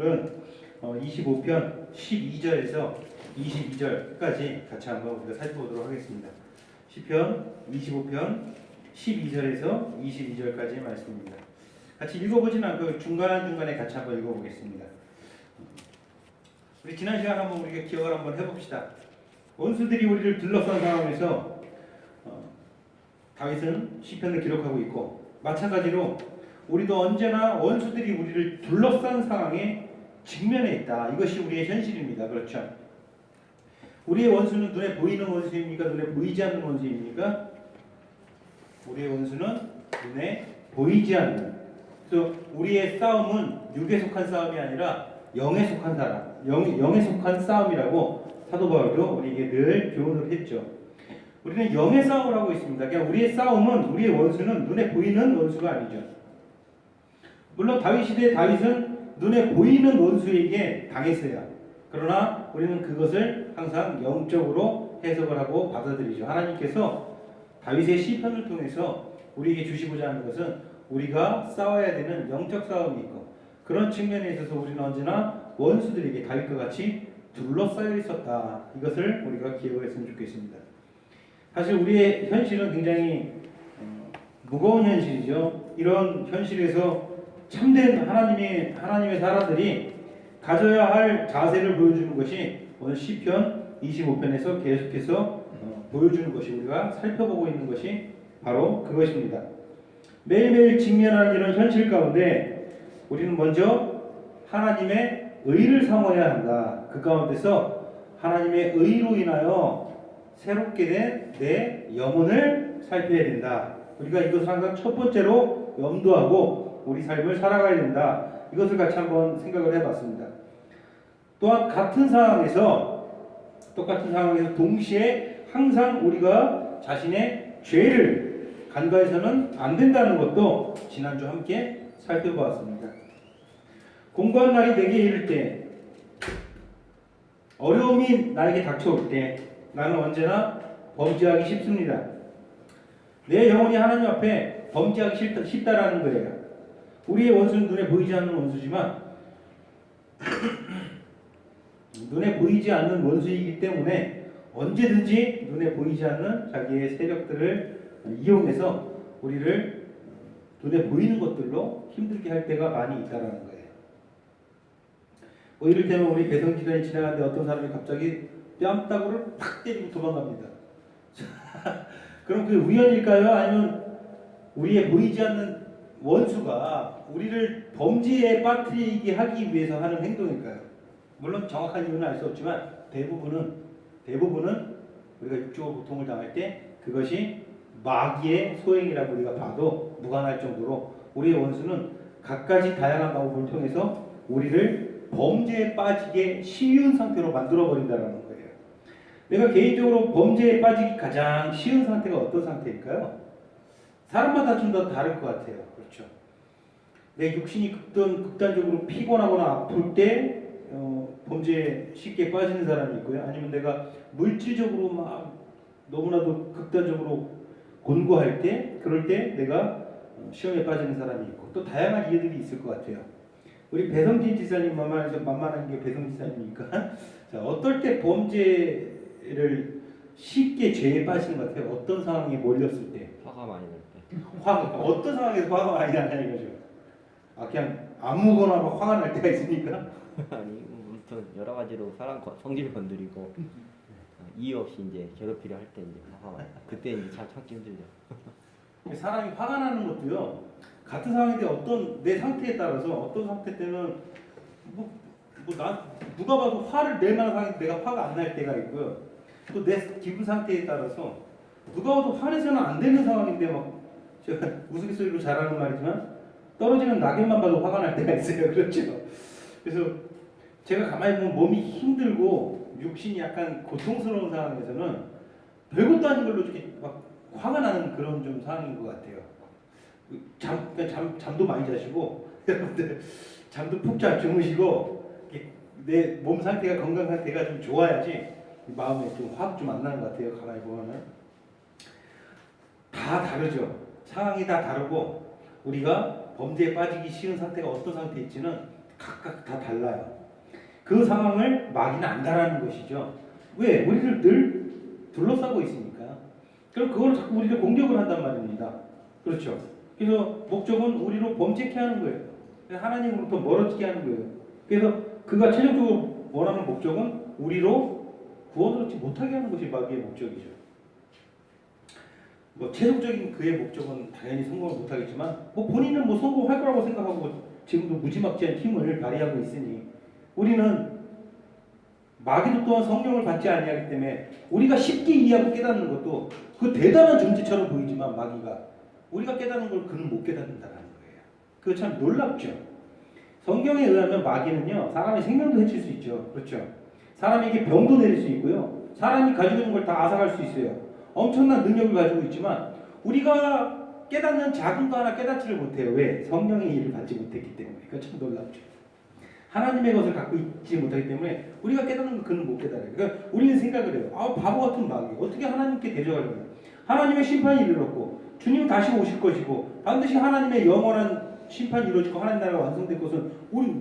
오늘은 25편 12절에서 22절까지 같이 한번 우리가 살펴보도록 하겠습니다. 시편 25편 12절에서 22절까지의 말씀입니다. 같이 읽어보지는 않고 중간중간에 같이 한번 읽어보겠습니다. 우리 지난 시간 한번 우리가 기억을 한번 해봅시다. 원수들이 우리를 둘러싼 상황에서 다윗은 시편을 기록하고 있고, 마찬가지로 우리도 언제나 원수들이 우리를 둘러싼 상황에 직면해 있다. 이것이 우리의 현실입니다. 그렇죠? 우리의 원수는 눈에 보이는 원수입니까? 눈에 보이지 않는 원수입니까? 우리의 원수는 눈에 보이지 않는. 그래서 우리의 싸움은 육에 속한 싸움이 아니라 영에 속한 사람, 영에 속한 싸움이라고 사도 바울도 우리에게 늘 교훈을 했죠. 우리는 영의 싸움을 하고 있습니다. 그러니까 우리의 싸움은, 우리의 원수는 눈에 보이는 원수가 아니죠. 물론 다윗 시대의 다윗은 눈에 보이는 원수에게 당했어요. 그러나 우리는 그것을 항상 영적으로 해석을 하고 받아들이죠. 하나님께서 다윗의 시편을 통해서 우리에게 주시고자 하는 것은 우리가 싸워야 되는 영적 싸움이 있고, 그런 측면에 있어서 우리는 언제나 원수들에게 다윗과 같이 둘러싸여 있었다. 이것을 우리가 기억을 했으면 좋겠습니다. 사실 우리의 현실은 굉장히 무거운 현실이죠. 이런 현실에서 참된 하나님의 사람들이 가져야 할 자세를 보여주는 것이 오늘 시편 25편에서 계속해서 보여주는 것이, 우리가 살펴보고 있는 것이 바로 그것입니다. 매일매일 직면하는 이런 현실 가운데 우리는 먼저 하나님의 의를 삼아야 한다. 그 가운데서 하나님의 의로 인하여 새롭게 된 내 영혼을 살펴야 된다. 우리가 이것을 항상 첫 번째로 염두하고 우리 삶을 살아가야 된다. 이것을 같이 한번 생각을 해봤습니다. 또한 똑같은 상황에서 동시에 항상 우리가 자신의 죄를 간과해서는 안 된다는 것도 지난주 함께 살펴보았습니다. 공고한 날이 내게 이를 때, 어려움이 나에게 닥쳐올 때 나는 언제나 범죄하기 쉽습니다. 내 영혼이 하나님 앞에 범죄하기 쉽다라는 거예요. 우리의 원수는 눈에 보이지 않는 원수지만 눈에 보이지 않는 원수이기 때문에 언제든지 눈에 보이지 않는 자기의 세력들을 이용해서 우리를 눈에 보이는 것들로 힘들게 할 때가 많이 있다는 거예요. 이를테면 우리 배성지단이 지나가는데 어떤 사람이 갑자기 뺨따구를 팍 때리고 도망갑니다. 그럼 그게 우연일까요? 아니면 우리의 보이지 않는 원수가 우리를 범죄에 빠뜨리게 하기 위해서 하는 행동일까요? 물론 정확한 이유는 알 수 없지만 대부분은 우리가 육적으로 고통을 당할 때 그것이 마귀의 소행이라고 우리가 봐도 무관할 정도로 우리의 원수는 갖가지 다양한 방법을 통해서 우리를 범죄에 빠지게 쉬운 상태로 만들어 버린다는 거예요. 내가 개인적으로 범죄에 빠지기 가장 쉬운 상태가 어떤 상태일까요? 사람마다 좀 더 다를 것 같아요. 그렇죠? 내 육신이 극단적으로 피곤하거나 아플 때 범죄에 쉽게 빠지는 사람이 있고요. 아니면 내가 물질적으로 막 너무나도 극단적으로 곤고할 때, 그럴 때 내가 시험에 빠지는 사람이 있고, 또 다양한 이유들이 있을 것 같아요. 우리 배성진 지사님 만만한 게 배성진 지사님이니까 자, 어떨 때 범죄를 쉽게 죄에 빠지는 것 같아요? 어떤 상황에 몰렸을 때? 화가 많이 날 때. 어떤 상황에서 화가 많이 나냐 이거죠. 그냥 아무거나 막 화가 날 때가 있으니까. 아니, 무슨 여러 가지로 사람 성질 건드리고 이유 없이 이제 괴롭히려 할 때 이제 화가 많이 나. 그때 이제 참 참기 힘들죠. 사람이 화가 나는 것도요, 같은 상황인데 어떤 내 상태에 따라서, 어떤 상태 때는 누가 봐도 화를 낼 만한 상황인데 내가 화가 안 날 때가 있고요. 또 내 기분 상태에 따라서 누가 봐도 화내서는 안 되는 상황인데 막 제가 우스갯소리로 잘하는 말이지만 떨어지는 낙엽만 봐도 화가 날 때가 있어요. 그렇죠? 그래서 제가 가만히 보면 몸이 힘들고 육신이 약간 고통스러운 상황에서는 별것도 아닌 걸로 이렇게 막 화가 나는 그런 좀 상황인 것 같아요. 잠도 많이 자시고 여러분들 잠도 푹 잘 주무시고 내 몸 상태가, 건강 상태가 좀 좋아야지 마음에 좀 화가 좀 안 나는 것 같아요. 가만히 보면은 다 다르죠. 상황이 다 다르고 우리가 범죄에 빠지기 쉬운 상태가 어떤 상태일지는 각각 다 달라요. 그 상황을 마귀는 안다라는 것이죠. 왜? 우리를 늘 둘러싸고 있으니까. 그럼 그걸 자꾸 우리를 공격을 한단 말입니다. 그렇죠. 그래서 목적은 우리로 범죄케 하는 거예요. 하나님으로부터 멀어지게 하는 거예요. 그래서 그가 최종적으로 원하는 목적은 우리로 구원을 얻지 못하게 하는 것이 마귀의 목적이죠. 뭐 최종적인 그의 목적은 당연히 성공을 못하겠지만 뭐 본인은 뭐 성공할 거라고 생각하고 지금도 무지막지한 힘을 발휘하고 있으니 우리는 마귀도 또한 성령을 받지 아니하기 때문에 우리가 쉽게 이해하고 깨닫는 것도 그 대단한 존재처럼 보이지만 마귀가 우리가 깨닫는 걸 그는 못 깨닫는다는 거예요. 그거 참 놀랍죠. 성경에 의하면 마귀는요 사람의 생명도 해칠 수 있죠. 그렇죠. 사람에게 병도 내릴 수 있고요. 사람이 가지고 있는 걸 다 앗아갈 수 있어요. 엄청난 능력을 가지고 있지만 우리가 깨닫는 작은 거 하나 깨닫지를 못해요. 왜? 성령의 일을 받지 못했기 때문에. 그거 참 놀랍죠. 하나님의 것을 갖고 있지 못하기 때문에 우리가 깨닫는 거 그는 못 깨달아요. 그러니까 우리는 생각을 해요. 아 바보 같은 마귀 어떻게 하나님께 대적하려고 해요. 하나님의 심판이 이르렀고 주님 다시 오실 것이고 반드시 하나님의 영원한 심판이 이루어지고 하나님 나라가 완성될 것은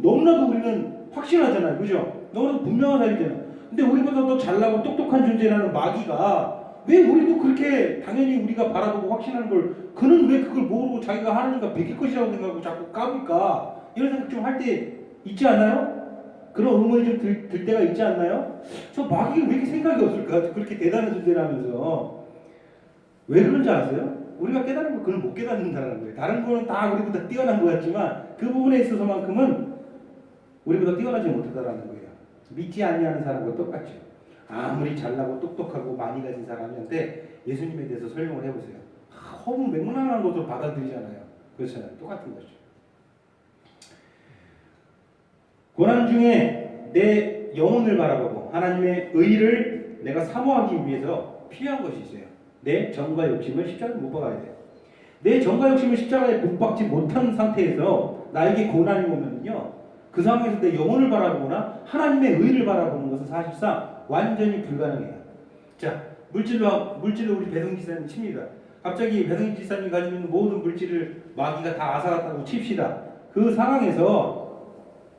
너무나도 우리는 확신하잖아요. 그죠? 너무나도 분명한 사실이잖아요. 근데 우리보다 더 잘나고 똑똑한 존재라는 마귀가 왜 우리도 그렇게 당연히 우리가 바라보고 확신하는 걸 그는 왜 그걸 모르고 자기가 하나님과 베낄 것이라고 생각하고 자꾸 까불까? 이런 생각 좀 할 때 있지 않나요? 그런 의문이 좀 들 때가 있지 않나요? 저 마귀가 왜 이렇게 생각이 없을까? 그렇게 대단한 존재라면서 왜 그런지 아세요? 우리가 깨달은 거 그는 못 깨닫는다는 거예요. 다른 거는 다 우리보다 뛰어난 것 같지만 그 부분에 있어서만큼은 우리보다 뛰어나지 못하다라는 거예요. 믿지 아니하는 사람과 똑같죠. 아무리 잘나고 똑똑하고 많이 가진 사람한테 예수님에 대해서 설명을 해보세요. 허무 맹랑한 것으로 받아들이잖아요. 그렇잖아요. 똑같은 거죠. 고난 중에 내 영혼을 바라보고 하나님의 의를 내가 사모하기 위해서 필요한 것이 있어요. 내 정과 욕심을 십자가에 못 박아야 돼요. 내 정과 욕심을 십자가에 못 박지 못한 상태에서 나에게 고난이 오면요, 그 상황에서 내 영혼을 바라보거나 하나님의 의를 바라보는 것은 사실상 완전히 불가능해요. 자, 물질로 우리 배성기 지사님 칩니다. 갑자기 배성기 지사님이 가지고 있는 모든 물질을 마귀가 다 앗아갔다고 칩시다. 그 상황에서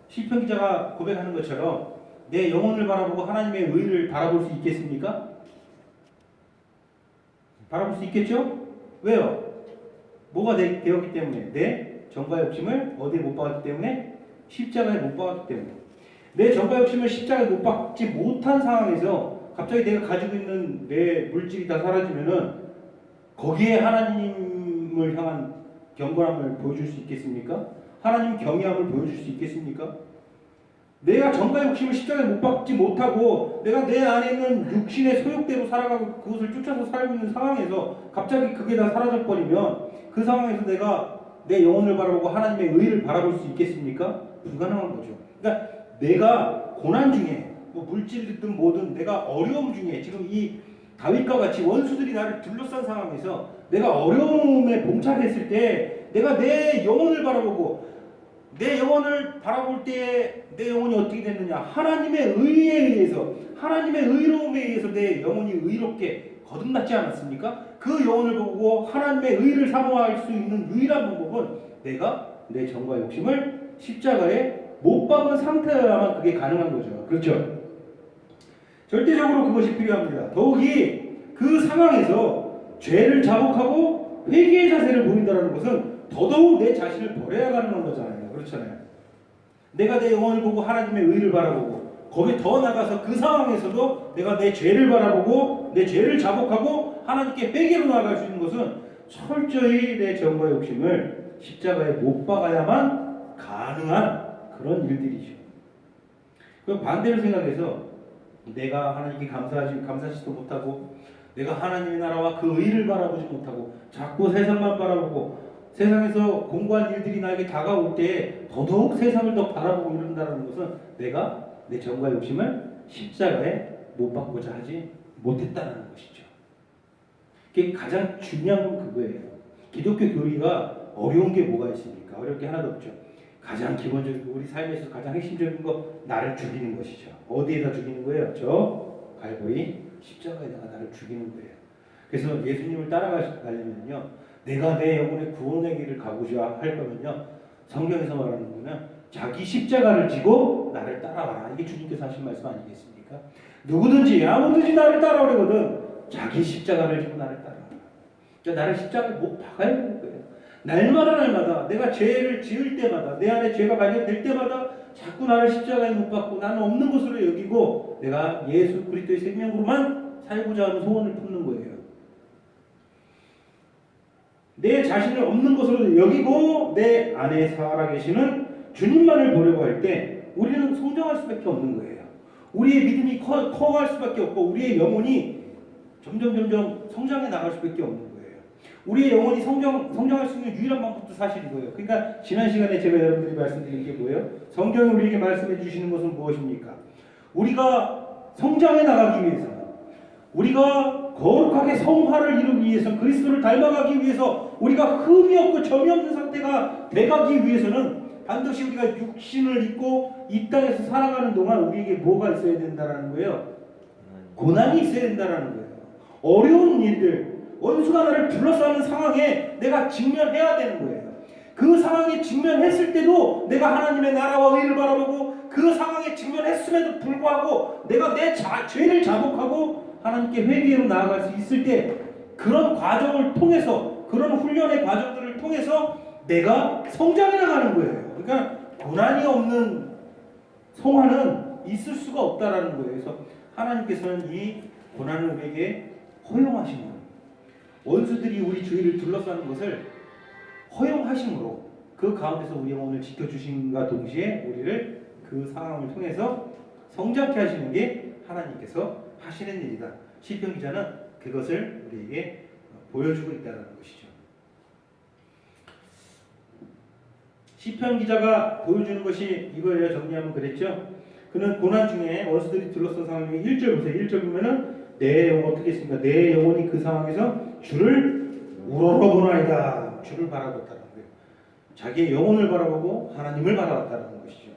시편 기자가 고백하는 것처럼 내 영혼을 바라보고 하나님의 의를 바라볼 수 있겠습니까? 바라볼 수 있겠죠? 왜요? 뭐가 되었기 때문에? 내 정과 욕심을 어디에 못 박았기 때문에? 십자가에 못 박았기 때문에. 내 정과 욕심을 십자가에 못 박지 못한 상황에서 갑자기 내가 가지고 있는 내 물질이 다 사라지면은 거기에 하나님을 향한 경건함을 보여줄 수 있겠습니까? 하나님 경외함을 보여줄 수 있겠습니까? 내가 정과 욕심을 십자가에 못 박지 못하고 내가 내 안에 있는 육신의 소욕대로 살아가고 그것을 쫓아서 살고 있는 상황에서 갑자기 그게 다 사라져버리면 그 상황에서 내가 내 영혼을 바라보고 하나님의 의를 바라볼 수 있겠습니까? 불가능한 거죠. 그러니까 내가 고난 중에 뭐 물질이든 뭐든 내가 어려움 중에 지금 이 다윗과 같이 원수들이 나를 둘러싼 상황에서 내가 어려움에 봉착했을 때 내가 내 영혼을 바라보고 내 영혼을 바라볼 때 내 영혼이 어떻게 됐느냐? 하나님의 의에 의해서 하나님의 의로움에 의해서 내 영혼이 의롭게 거듭났지 않았습니까? 그 영혼을 보고 하나님의 의를 사모할 수 있는 유일한 방법은 내가 내 정과 욕심을 십자가에 못 박은 상태여야만 그게 가능한 거죠. 그렇죠? 절대적으로 그것이 필요합니다. 더욱이 그 상황에서 죄를 자복하고 회개의 자세를 보인다는 것은 더더욱 내 자신을 버려야 가능한 거잖아요. 그렇잖아요. 내가 내 영혼을 보고 하나님의 의를 바라보고 거기에 더 나가서 그 상황에서도 내가 내 죄를 바라보고 내 죄를 자복하고 하나님께 회개로 나아갈 수 있는 것은 철저히 내 정과 욕심을 십자가에 못 박아야만 가능한 그런 일들이죠. 그 반대로 생각해서 내가 하나님께 감사하지도 못하고 내가 하나님의 나라와 그 의를 바라보지 못하고 자꾸 세상만 바라보고 세상에서 공고한 일들이 나에게 다가올 때 더더욱 세상을 더 바라보고 이런다는 것은 내가 내 정과 욕심을 십자가에 못 박고자 하지 못했다는 것이죠. 그게 가장 중요한 건 그거예요. 기독교 교리가 어려운 게 뭐가 있습니까? 어려울 게 하나도 없죠. 가장 기본적이고 우리 삶에서 가장 핵심적인 거 나를 죽이는 것이죠. 어디에다 죽이는 거예요? 저 갈보리 십자가에다가 나를 죽이는 거예요. 그래서 예수님을 따라가려면요, 내가 내 영혼의 구원의 길을 가고자 할 거면요, 성경에서 말하는 거는 자기 십자가를 지고 나를 따라와라. 이게 주님께서 하신 말씀 아니겠습니까? 누구든지 아무든지 나를 따라오려거든 자기 십자가를 지고 나를 따라와라. 그러니까 나를 십자가에 못 박아야 되는 거예요. 날마다 내가 죄를 지을 때마다 내 안에 죄가 발견될 때마다 자꾸 나를 십자가에 못 박고 나는 없는 것으로 여기고 내가 예수 그리스도의 생명으로만 살고자 하는 소원을 품는 거예요. 내 자신을 없는 것으로 여기고 내 안에 살아계시는 주님만을 보려고 할 때 우리는 성장할 수밖에 없는 거예요. 우리의 믿음이 커갈 수밖에 없고 우리의 영혼이 점점 성장해 나갈 수밖에 없는 거예요. 우리의 영혼이 성장할 수 있는 유일한 방법도 사실 이거예요. 그러니까 지난 시간에 제가 여러분들이 말씀드린 게 뭐예요? 성경이 우리에게 말씀해 주시는 것은 무엇입니까? 우리가 성장해 나가기 위해서, 우리가 거룩하게 성화를 이루기 위해서, 그리스도를 닮아가기 위해서, 우리가 흠이 없고 점이 없는 상태가 돼가기 위해서는 반드시 우리가 육신을 입고 이 땅에서 살아가는 동안 우리에게 뭐가 있어야 된다는 거예요? 고난이 있어야 된다는 거예요. 어려운 일들, 원수가 나를 둘러싸는 상황에 내가 직면해야 되는 거예요. 그 상황에 직면했을 때도 내가 하나님의 나라와 의를 바라보고 그 상황에 직면했음에도 불구하고 내가 내 죄를 자복하고 하나님께 회개로 나아갈 수 있을 때 그런 과정을 통해서 그런 훈련의 과정들을 통해서 내가 성장해 나가는 거예요. 그러니까 고난이 없는 성화는 있을 수가 없다라는 거예요. 그래서 하나님께서는 이 고난을 우리에게 허용하신 거예요. 원수들이 우리 주위를 둘러싸는 것을 허용하심으로 그 가운데서 우리 영혼을 지켜주심과 동시에 우리를 그 상황을 통해서 성장케 하시는 게 하나님께서 하시는 일이다. 시편 기자는 그것을 우리에게 보여주고 있다는 것이죠. 시편 기자가 보여주는 것이 이거예요. 정리하면 그랬죠. 그는 고난 중에 원수들이 둘러싼 상황 중에 1절 보세요. 1절 보면은 내 영혼 어떻게 했습니까? 내 영혼이 그 상황에서 주를 우러러보나이다. 주를 바라봤다는 거예요. 자기의 영혼을 바라보고 하나님을 바라봤다는 것이죠.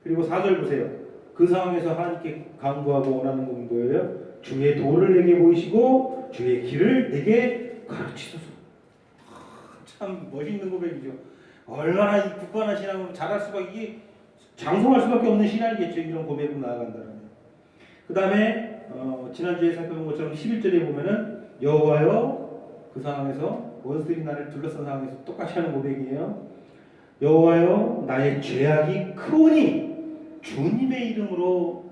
그리고 4절 보세요. 그 상황에서 하나님께 간구하고 원하는 건 뭐예요? 주의 도를 내게 보이시고 주의 길을 내게 가르치소서. 참 멋있는 고백이죠. 얼마나 이 굳건한 신앙으로 자랄 수밖에, 이게 장성할 수밖에 없는 신앙이겠죠. 이런 고백으로 나아간다면. 그 다음에 지난주에 살펴본 것처럼 11절에 보면은 여호와여, 그 상황에서 원수들이 나를 둘러싼 상황에서 똑같이 하는 고백이에요. 여호와여, 나의 죄악이 크오니 주님의 이름으로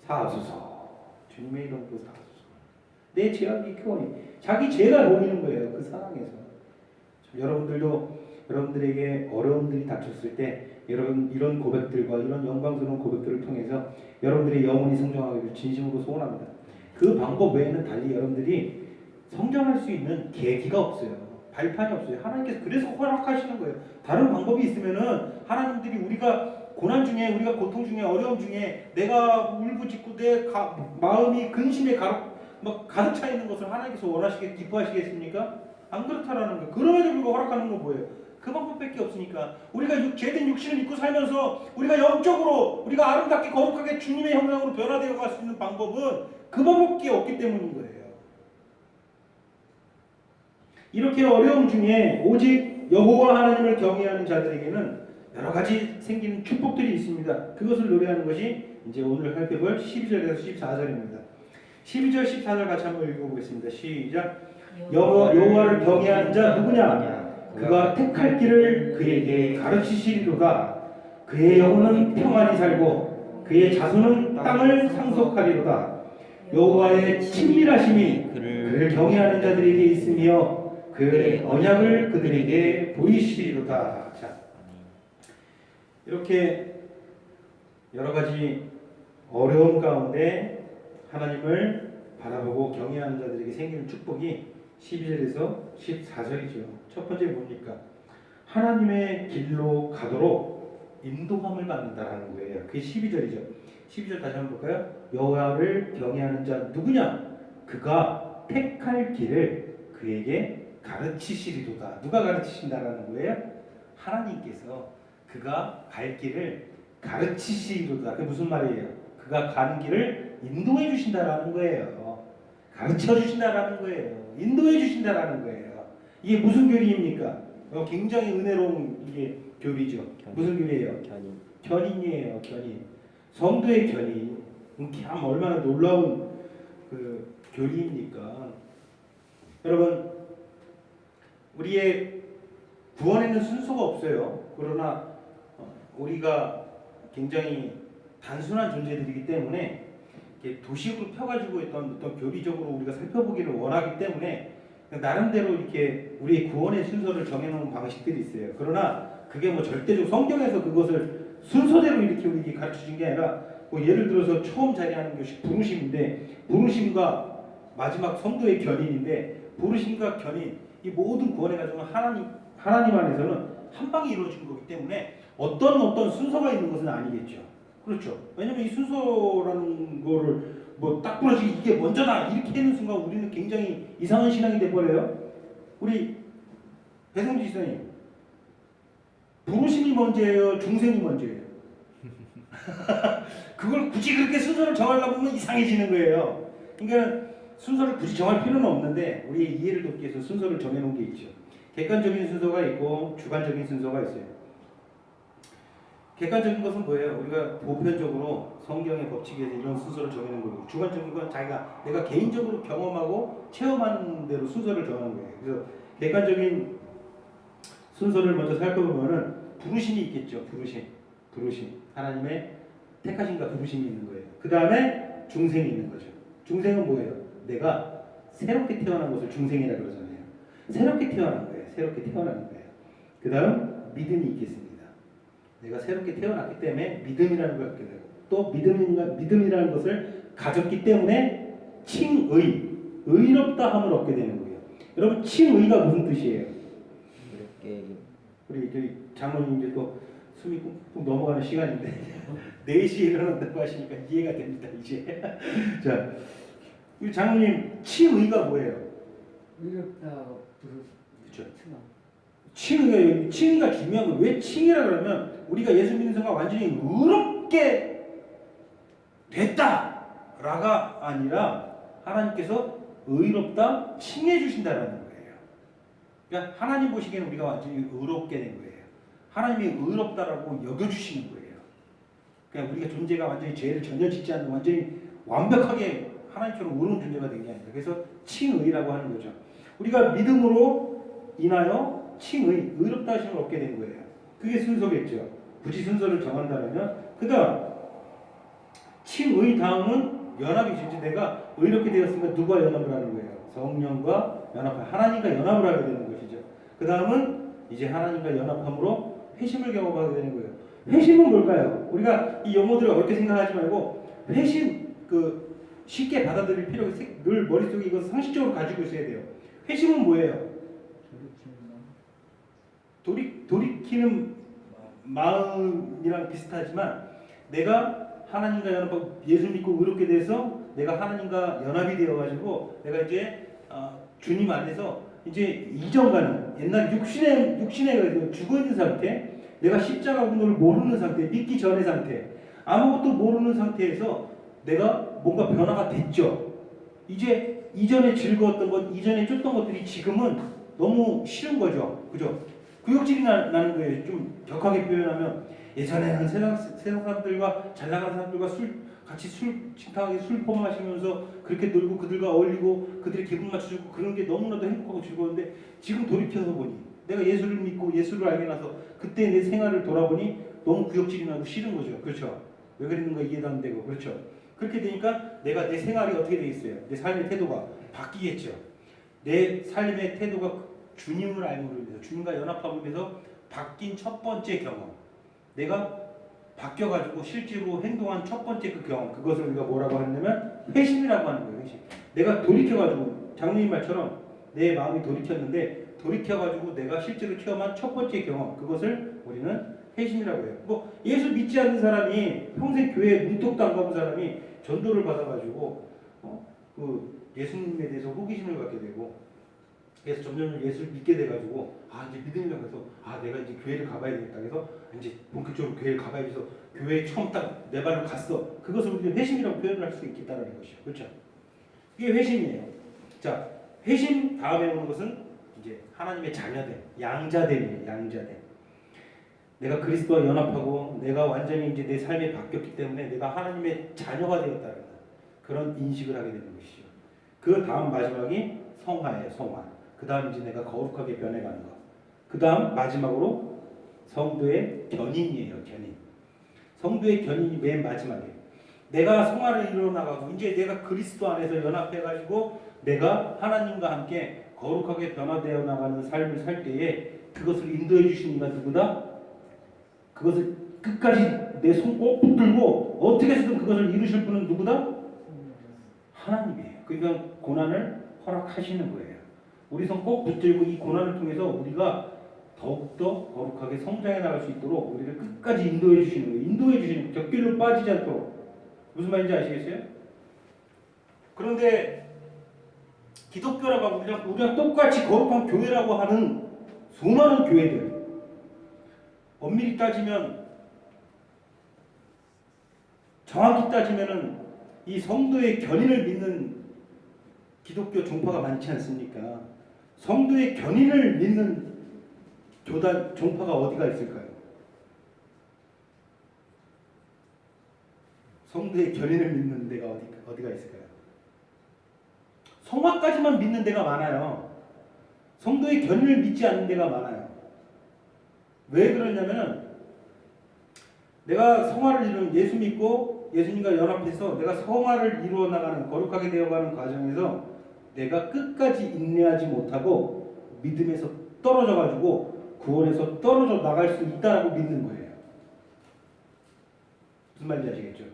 사하소서. 주님의 이름으로 사하소서. 내 죄악이 크오니, 자기 죄가 보이는 거예요. 그 상황에서. 여러분들도 여러분들에게 어려움들이 닥쳤을 때 여러분 이런 고백들과 이런 영광스러운 고백들을 통해서 여러분들의 영혼이 성장하기를 진심으로 소원합니다. 그 방법 외에는 달리 여러분들이 성장할 수 있는 계기가 없어요. 발판이 없어요. 하나님께서 그래서 허락하시는 거예요. 다른 방법이 있으면은 하나님들이 우리가 고난 중에, 우리가 고통 중에, 어려움 중에 내가 울부짖고 내 마음이 근심에 가득 차 있는 것을 하나님께서 기뻐하시겠습니까? 안 그렇다라는 거예요. 그럼에도 불구하고 허락하는 건 뭐예요? 그 방법밖에 없으니까. 우리가 죄된 육신을 입고 살면서 우리가 영적으로 우리가 아름답게 거룩하게 주님의 형상으로 변화되어 갈 수 있는 방법은 그 방법밖에 없기 때문인 거예요. 이렇게 어려움 중에 오직 여호와 하나님을 경외하는 자들에게는 여러 가지 생기는 축복들이 있습니다. 그것을 노래하는 것이 이제 오늘 살펴볼 12절에서 14절입니다. 12절 14절 같이 한번 읽어보겠습니다. 시작. 여호와를 경외하는 자 누구냐? 그가 택할 길을 그에게 가르치시리로다. 그의 영혼은 평안히 살고 그의 자손은 땅을 상속하리로다. 여호와의 친밀하심이 그를 경외하는 자들에게 있으며 그의 언약을 그들에게 보이시리로다. 자, 이렇게 여러 가지 어려움 가운데 하나님을 바라보고 경외하는 자들에게 생기는 축복이 12절에서 14절이죠. 첫 번째 뭡니까? 하나님의 길로 가도록 인도함을 받는다라는 거예요. 그게 12절이죠. 12절 다시 한번 볼까요? 여호와를 경외하는 자 누구냐? 그가 택할 길을 그에게 가르치시리로다. 누가 가르치신다라는 거예요? 하나님께서 그가 갈 길을 가르치시리로다. 그게 무슨 말이에요? 그가 가는 길을 인도해 주신다라는 거예요. 가르쳐 주신다라는 거예요. 인도해 주신다라는 거예요. 이게 무슨 교리입니까? 굉장히 은혜로운 이게 교리죠. 견인. 무슨 교리예요? 견인. 견인이에요. 견인. 성도의 견인. 참 얼마나 놀라운 그 교리입니까? 여러분, 우리의 구원에는 순서가 없어요. 그러나 우리가 굉장히 단순한 존재들이기 때문에 이렇게 도식으로 펴가지고 어떤 교리적으로 우리가 살펴보기를 원하기 때문에 나름대로 이렇게 우리의 구원의 순서를 정해놓은 방식들이 있어요. 그러나 그게 뭐 절대적으로 성경에서 그것을 순서대로 이렇게 우리에게 가르쳐준 게 아니라 뭐 예를 들어서 처음 자리하는 것이 부르심인데 부르심과 마지막 성도의 견인인데 부르심과 견인 이 모든 구원의 과정은 하나님 안에서는 한 방에 이루어진 거기 때문에 어떤 순서가 있는 것은 아니겠죠. 그렇죠. 왜냐면 이 순서라는 거를 뭐 딱 부러지기 이게 먼저다 이렇게 하는 순간 우리는 굉장히 이상한 신앙이 돼버려요. 우리 배성지 지사님 부르심이 먼저예요, 중생이 먼저예요? 그걸 굳이 그렇게 순서를 정하려고 하면 이상해지는 거예요. 그러니까 순서를 굳이 정할 필요는 없는데 우리의 이해를 돕기 위해서 순서를 정해놓은 게 있죠. 객관적인 순서가 있고 주관적인 순서가 있어요. 객관적인 것은 뭐예요? 우리가 보편적으로 성경의 법칙에 의해서 이런 순서를 정해놓은 거고 주관적인 건 내가 개인적으로 경험하고 체험하는 대로 순서를 정하는 거예요. 그래서 객관적인 순서를 먼저 살펴보면은 부르심이 있겠죠. 부르심. 하나님의 택하심과 부르심이 있는 거예요. 그 다음에 중생이 있는 거죠. 중생은 뭐예요? 내가 새롭게 태어난 것을 중생이라 그러잖아요. 새롭게 태어난 거예요. 새롭게 태어나는 거예요. 그 다음 믿음이 있겠습니다. 내가 새롭게 태어났기 때문에 믿음이라는 걸 갖게 되고 또 믿음이라는 것을 가졌기 때문에 의롭다 함을 얻게 되는 거예요. 여러분 칭의가 무슨 뜻이에요? 이렇게 우리 저희 장로님 이제 또 숨이 꾹꾹 넘어가는 시간인데 4시에 일어난다고 하시니까 이해가 됩니다 이제. 자, 우리 장로님 칭의가 뭐예요? 의롭다 부르. 그렇죠. 칭의가 중요한 건 왜 칭이라 그러면 우리가 예수 믿는 순간 완전히 의롭게 됐다라가 아니라 하나님께서 의롭다 칭해 주신다라는 거예요. 그러니까 하나님 보시기에는 우리가 완전히 의롭게 된 거예요. 하나님이 의롭다라고 여겨주시는 거예요. 그냥 우리가 존재가 완전히 죄를 전혀 짓지 않는 완전히 완벽하게 하나님처럼 의로운 존재가 된 게 아니라 그래서 칭의라고 하는 거죠. 우리가 믿음으로 인하여 의롭다 하심을 얻게 된 거예요. 그게 순서겠죠. 굳이 순서를 정한다면 그 다음 칭의 다음은 연합이죠. 이제 내가 의롭게 되었으니까 누가 연합을 하는 거예요? 성령과 하나님과 연합을 하게 되는 것이죠. 그 다음은 이제 하나님과 연합함으로 회심을 경험하게 되는 거예요. 회심은 뭘까요? 우리가 이 용어들을 어렵게 생각하지 말고 회심 쉽게 받아들일 필요가 늘 머릿속에 이것을 상식적으로 가지고 있어야 돼요. 회심은 뭐예요? 돌이키는 마음이랑 비슷하지만 내가 하나님과 연합하고 예수 믿고 의롭게 돼서 내가 하나님과 연합이 되어가지고 내가 이제 주님 안에서 이제 이전과는 옛날 육신에 죽어 있는 상태, 내가 십자가 운동을 모르는 상태, 믿기 전의 상태, 아무것도 모르는 상태에서 내가 뭔가 변화가 됐죠. 이제 이전에 즐거웠던 것, 이전에 쫓던 것들이 지금은 너무 싫은 거죠. 그죠? 구역질이 나는 거예요. 좀 격하게 표현하면 예전에는 세상 사람들과 잘 나가는 사람들과 같이 식탁에 술 포함하시면서 그렇게 놀고 그들과 어울리고 그들의 기분 맞춰주고 그런 게 너무나도 행복하고 즐거운데 지금 돌이켜서 보니 내가 예수를 믿고 예수를 알게 나서 그때 내 생활을 돌아보니 너무 구역질이 나고 싫은 거죠. 그렇죠? 왜 그랬는가 이해도 안 되고 그렇죠? 그렇게 되니까 내 생활이 어떻게 되겠어요? 내 삶의 태도가 바뀌겠죠. 내 삶의 태도가 주님을 알므로 인해서 주님과 연합함으로 인해서 바뀐 첫 번째 경험, 내가 바뀌어가지고 실제로 행동한 첫 번째 그 경험, 그것을 우리가 뭐라고 하냐면 회심이라고 하는 거예요. 회심. 내가 돌이켜가지고 장로님 말처럼 내 마음이 돌이켰는데 돌이켜가지고 내가 실제로 체험한 첫 번째 경험, 그것을 우리는 회심이라고 해요. 뭐 예수 믿지 않는 사람이 평생 교회에 문턱도 안 가본 사람이 전도를 받아가지고 예수님에 대해서 호기심을 갖게 되고 그래서 점점 예수를 믿게 돼가지고 이제 믿음이라고 해서 내가 이제 교회를 가봐야 되겠다 그래서 이제 본격적으로 교회를 가봐야 돼서 교회에 처음 딱 내 발로 갔어. 그것을 우리가 회심이라고 표현을 할 수 있겠다는 것이죠. 그렇죠? 이게 회심이에요. 자, 회심 다음에 오는 것은 이제 하나님의 자녀됨, 양자됨이에요. 양자됨. 내가 그리스도와 연합하고 내가 완전히 이제 내 삶이 바뀌었기 때문에 내가 하나님의 자녀가 되었다는 그런 인식을 하게 되는 것이죠. 그 다음 마지막이 성화예요. 성화. 그 다음 이제 내가 거룩하게 변해가는 것. 그 다음 마지막으로 성도의 견인이에요. 견인. 성도의 견인이 맨 마지막에 내가 성화를 이루어 나가고 이제 내가 그리스도 안에서 연합해가지고 내가 하나님과 함께 거룩하게 변화되어 나가는 삶을 살 때에 그것을 인도해 주시는 이가 누구다? 그것을 끝까지 내 손 꼭 붙들고 어떻게 해서든 그것을 이루실 분은 누구다? 하나님이에요. 그러니까 고난을 허락하시는 거예요. 우리 손 꼭 붙들고 이 고난을 통해서 우리가 더욱더 거룩하게 성장해 나갈 수 있도록 우리를 끝까지 인도해 주시는 거예요. 인도해 주시는 거예요. 곁길로 빠지지 않도록. 무슨 말인지 아시겠어요? 그런데 기독교라고 하고 우리랑 똑같이 거룩한 교회라고 하는 수많은 교회들 엄밀히 따지면 정확히 따지면은 이 성도의 견인을 믿는 기독교 종파가 많지 않습니까? 성도의 견인을 믿는 교단 종파가 어디가 있을까요? 성도의 견인을 믿는 데가 어디가 있을까요? 성화까지만 믿는 데가 많아요. 성도의 견인을 믿지 않는 데가 많아요. 왜 그러냐면은 내가 성화를 이루는 예수 믿고 예수님과 연합해서 내가 성화를 이루어 나가는 거룩하게 되어가는 과정에서 내가 끝까지 인내하지 못하고 믿음에서 떨어져 가지고 구원에서 떨어져 나갈 수 있다라고 믿는 거예요. 무슨 말인지 아시겠죠?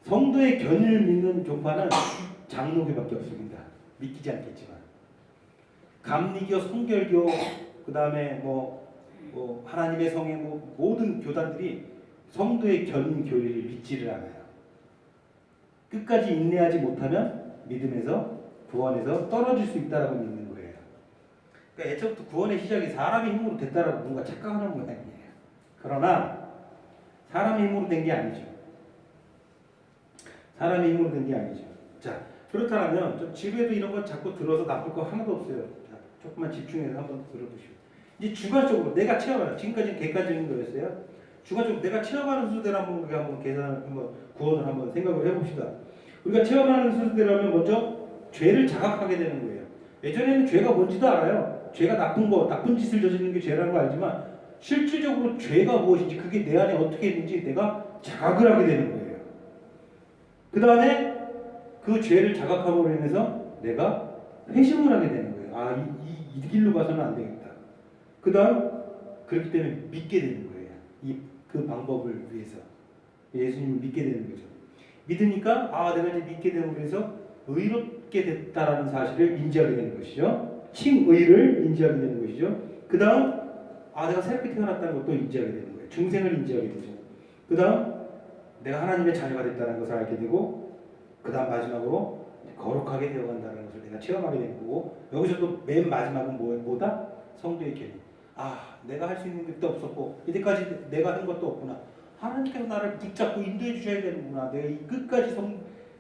성도의 견인을 믿는 종파는 장로교밖에 없습니다. 믿기지 않겠지만 감리교, 성결교, 그 다음에 뭐 하나님의 성의 모든 교단들이 성도의 견인 교리를 믿지를 않아요. 끝까지 인내하지 못하면 믿음에서 구원에서 떨어질 수 있다라고 믿는 거예요. 그러니까 애초부터 구원의 시작이 사람의 힘으로 됐다라고 뭔가 착각하는 모양이에요. 그러나 사람의 힘으로 된 게 아니죠. 사람의 힘으로 된 게 아니죠. 자, 그렇다면 좀 지루해도 이런 건 자꾸 들어서 나쁠 거 하나도 없어요. 자, 조금만 집중해서 한번 들어보시오. 이제 주관적으로 내가 체험하는 지금까지는 객관적인 거였어요. 주관적으로 내가 체험하는 순서대로 한번 계산을 한번 구원을 한번 생각을 해봅시다. 우리가 체험하는 순서대로 먼저 죄를 자각하게 되는 거예요. 예전에는 죄가 뭔지도 알아요. 죄가 나쁜 짓을 저지르는 게 죄라는 거 알지만 실질적으로 죄가 무엇인지 그게 내 안에 어떻게 있는지 내가 자각을 하게 되는 거예요. 그 다음에 그 죄를 자각함으로 인해서 내가 회심을 하게 되는 거예요. 아, 이 길로 가서는 안 되겠다. 그 다음 그렇기 때문에 믿게 되는 거예요. 그 방법을 위해서 예수님을 믿게 되는 거죠. 믿으니까 아 내가 이제 믿게 되고 그래서 의롭게 됐다라는 사실을 인지하게 되는 것이죠. 칭의를 인지하게 되는 것이죠. 그 다음 아 내가 새롭게 태어났다는 것도 인지하게 되는 거예요. 중생을 인지하게 되죠. 그 다음 내가 하나님의 자녀가 됐다는 것을 알게 되고 그 다음 마지막으로 거룩하게 되어간다는 것을 내가 체험하게 되는 거고 여기서 또 맨 마지막은 뭐다? 성도의 견인. 아 내가 할 수 있는 것도 없었고 이때까지 내가 한 것도 없구나. 하나님께서 나를 붙잡고 인도해 주셔야 되는구나. 내가 이 끝까지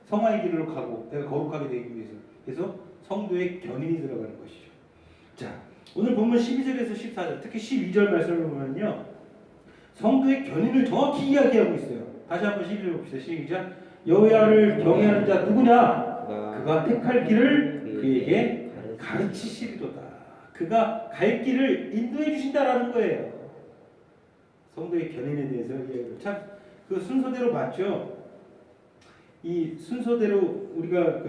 성화의 길로 가고 내가 거룩하게 되기 위해서. 그래서 성도의 견인이 들어가는 것이죠. 자 오늘 본문 12절에서 14절 특히 12절 말씀을 보면요. 성도의 견인을 정확히 이야기하고 있어요. 다시 한번 12절 봅시다. 시작. 여호와를 경외하는 자 누구냐? 그가 택할 길을 그에게 가르치시리로다. 그가 갈 길을 인도해 주신다라는 거예요. 성도의 견인에 대해서 이야기를 참그 순서대로 맞죠. 이 순서대로 우리가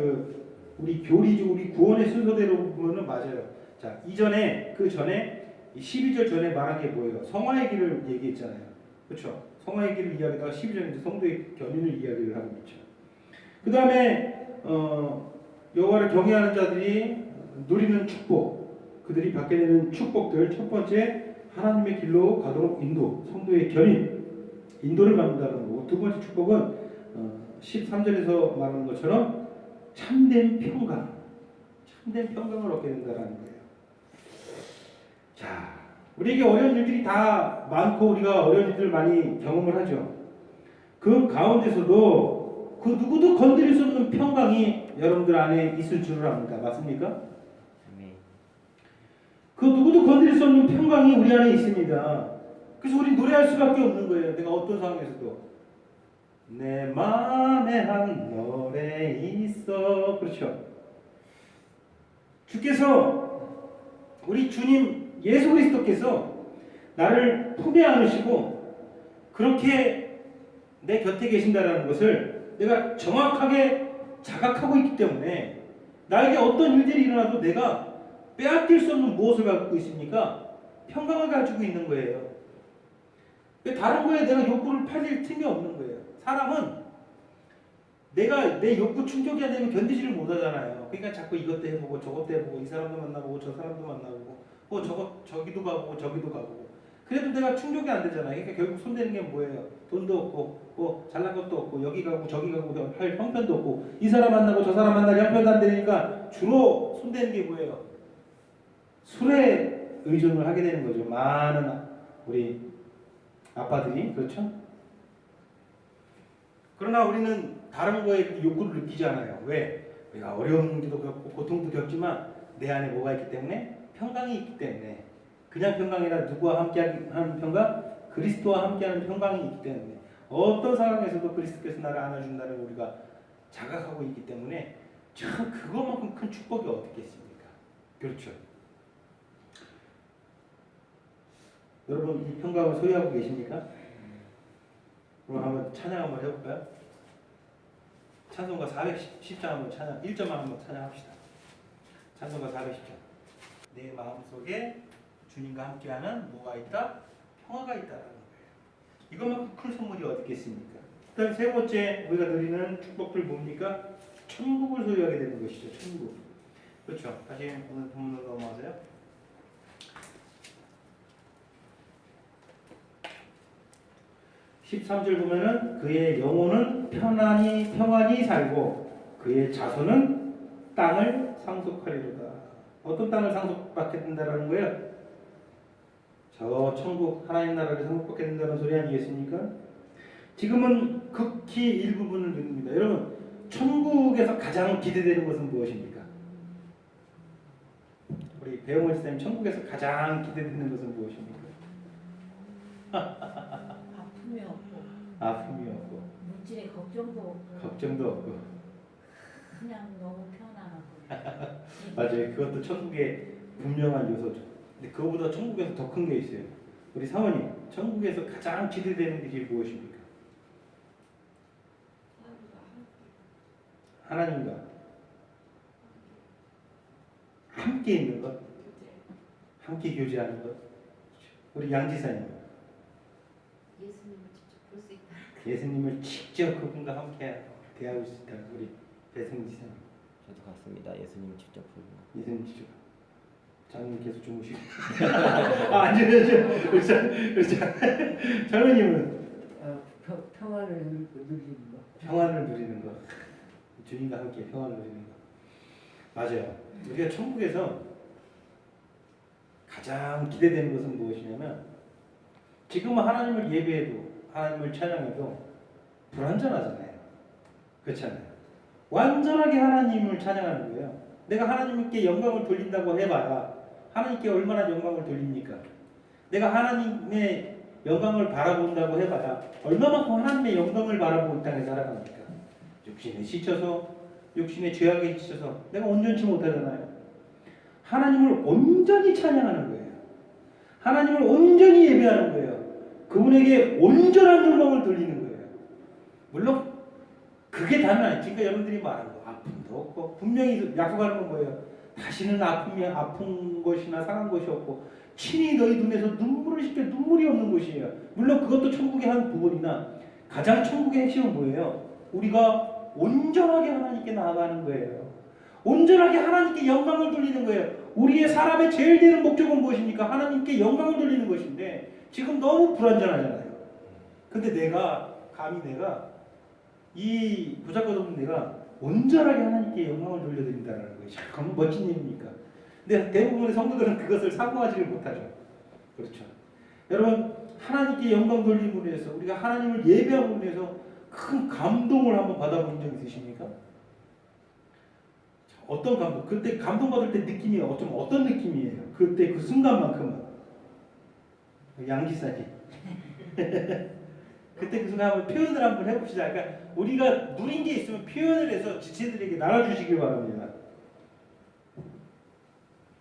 우리 교리죠, 우리 구원의 순서대로 보면은 맞아요. 자 이전에 그 전에 12절 전에 말한 게 뭐예요? 성화의 길을 얘기했잖아요. 그렇죠? 성화의 길을 이야기하다가 12절에 성도의 견인을 이야기를 하고 있죠. 그 다음에 여호와를 경외하는 자들이 누리는 축복. 그들이 받게 되는 축복들 첫 번째 하나님의 길로 가도록 인도 성도의 견인 인도를 받는다는 거고 두 번째 축복은 13절에서 말하는 것처럼 참된 평강을 얻게 된다는 거예요. 자 우리에게 어려운 일들이 다 많고 우리가 어려운 일들 많이 경험을 하죠. 그 가운데서도 그 누구도 건드릴 수 없는 평강이 여러분들 안에 있을 줄을 압니다. 맞습니까? 그 누구도 건드릴 수 없는 평강이 우리 안에 있습니다. 그래서 우리 노래할 수밖에 없는 거예요. 내가 어떤 상황에서도 내 마음에 한 노래 있어. 그렇죠. 주께서 우리 주님 예수 그리스도께서 나를 품에 안으시고 그렇게 내 곁에 계신다라는 것을 내가 정확하게 자각하고 있기 때문에 나에게 어떤 일들이 일어나도 내가 빼앗길 수 없는 무엇을 갖고 있습니까? 평강을 가지고 있는 거예요. 다른 거에 내가 욕구를 팔릴 틈이 없는 거예요. 사람은 내가 내 욕구 충족이 안 되면 견디지를 못하잖아요. 그러니까 자꾸 이것도 해보고 저것도 해보고 이 사람도 만나보고 저 사람도 만나보고 저기도 가보고 저기도 가보고 그래도 내가 충족이 안 되잖아요. 그러니까 결국 손대는 게 뭐예요? 돈도 없고 뭐 잘난 것도 없고 여기 가고 저기 가고 할 형편도 없고 이 사람 만나고 저 사람 만나기 형편도 안 되니까 주로 손대는 게 뭐예요? 술에 의존을 하게 되는 거죠. 많은 우리 아빠들이 그렇죠? 그러나 우리는 다른 거에 욕구를 느끼지 않아요. 왜? 우리가 어려움도 겪고 고통도 겪지만 내 안에 뭐가 있기 때문에? 평강이 있기 때문에. 그냥 평강이라 누구와 함께하는 평강? 그리스도와 함께하는 평강이 있기 때문에 어떤 상황에서도 그리스도께서 나를 안아준다는 우리가 자각하고 있기 때문에 참 그것만큼 큰 축복이 어디 있겠습니까? 그렇죠. 여러분 이 평강을 소유하고 계십니까? 그럼 한번 찬양 한번 해볼까요? 찬송가 410장 한번 찬양 1절만 한번 찬양합시다. 찬송가 410장. 내 마음속에 주님과 함께하는 뭐가 있다? 평화가 있다라는 거예요. 이것만큼 큰 선물이 어디 있겠습니까? 그다음 세 번째 우리가 누리는 축복들 뭡니까? 천국을 소유하게 되는 것이죠. 천국. 그렇죠. 다시 오늘 본문으로 넘어가세요. 13절 보면은 그의 영혼은 평안히 살고 그의 자손은 땅을 상속하리로다. 어떤 땅을 상속받게 된다라는 거예요? 저 천국 하나님 나라를 상속받게 된다는 소리 아니겠습니까? 지금은 극히 일부분을 누립니다. 여러분 천국에서 가장 기대되는 것은 무엇입니까? 우리 배용원 선생님 천국에서 가장 기대되는 것은 무엇입니까? 아픔이 없고 아픔이 없고 물질의 걱정도 없고 걱정도 없고 그냥 너무 편안하고 맞아요. 그것도 천국의 분명한 요소죠. 근데 그거보다 천국에서 더 큰 게 있어요. 우리 사모님 천국에서 가장 기대되는 것이 무엇입니까? 하나님과 함께 있는 것, 함께 교제하는 것. 우리 양지사님 예수님을 직접 볼 수 있다. 예수님을 직접 그분과 함께 대하고 있다. 우리 배승지사님 저도 같습니다. 예수님 직접 보고. 예수님 직접 장님 계속 주무시고 앉으셔야죠. 그렇죠. 장로님은 평안을 누리는 거. 평안을 누리는 것, 주님과 함께 평안을 누리는 것. 맞아요. 우리가 천국에서 가장 기대되는 것은 무엇이냐면 지금은 하나님을 예배해도 하나님을 찬양해도 불완전하잖아요. 그렇잖아요. 완전하게 하나님을 찬양하는 거예요. 내가 하나님께 영광을 돌린다고 해봐야 하나님께 얼마나 영광을 돌립니까? 내가 하나님의 영광을 바라본다고 해봐야 얼마만큼 하나님의 영광을 바라보고 이 땅에 살아갑니까? 육신에 지쳐서 육신의 죄악에 지쳐서 내가 온전치 못하잖아요. 하나님을 온전히 찬양하는 거예요. 하나님을 온전히 예배하는 거예요. 그분에게 온전한 영광을 돌리는 거예요. 물론 그게 다는 아니죠. 그러니까 여러분들이 말하는 거 아픔도 없고 분명히 약속하는 건 뭐예요? 다시는 아픈 것이나 상한 것이 없고 친히 너희 눈에서 눈물을 씻겨 눈물이 없는 것이에요. 물론 그것도 천국의 한 부분이나 가장 천국의 핵심은 뭐예요? 우리가 온전하게 하나님께 나아가는 거예요. 온전하게 하나님께 영광을 돌리는 거예요. 우리의 사람의 제일 되는 목적은 무엇입니까? 하나님께 영광을 돌리는 것인데 지금 너무 불완전하잖아요. 근데 내가 이 보잘것없는 내가 온전하게 하나님께 영광을 돌려드린다는 것이 참 멋진 일입니까? 근데 대부분의 성도들은 그것을 사고하지를 못하죠. 그렇죠. 여러분 하나님께 영광 돌림으로 해서 우리가 하나님을 예배함으로 해서 큰 감동을 한번 받아본 적 있으십니까? 어떤 감동? 그때 감동받을 때 느낌이 어떤 느낌이에요? 그때 그 순간만큼은 양지사님 그때 그 순간 한번 표현을 한번 해봅시다. 그러니까 우리가 누린 게 있으면 표현을 해서 지체들에게 나눠주시길 바랍니다.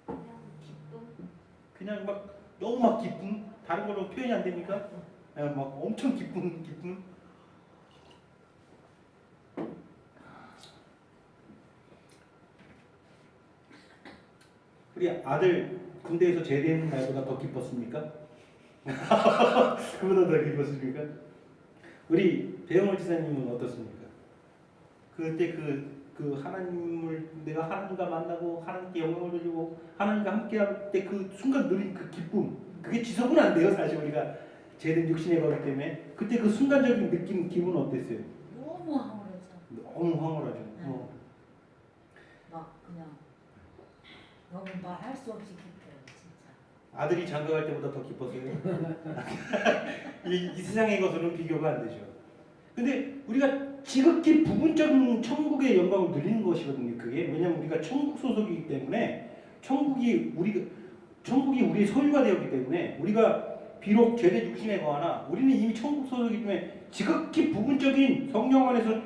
그냥 기쁨. 그냥 막 너무 막 기쁨, 다른 걸로 표현이 안 됩니까? 막 엄청 기쁨. 우리 아들 군대에서 제대하는 날보다 더 기뻤습니까? 그보다 더 기뻤습니까? 우리 배영월 지사님은 어떻습니까? 그때 그 하나님을 내가 하나님과 만나고 하나님께 영광을 돌리고 하나님과 함께할 때 그 순간 누린 그 기쁨, 그게 지속은 안 돼요. 사실 우리가 죄된 육신의 거기 때문에 그때 그 순간적인 느낌, 기분은 어땠어요? 너무 황홀해서 너무 황홀하죠. 막 그냥 너무 말할 수 없이 기뻐요 진짜. 아들이 장가갈 때보다 더 기뻤어요. 이 세상의 것으로는 비교가 안 되죠. 근데 우리가 지극히 부분적인 천국의 영광을 누리는 것이거든요. 그게 왜냐하면 우리가 천국 소속이기 때문에 천국이 우리의 소유가 되었기 때문에 우리가 비록 죄된 육신에 거하나 우리는 이미 천국 소속이기 때문에 지극히 부분적인 성령 안에서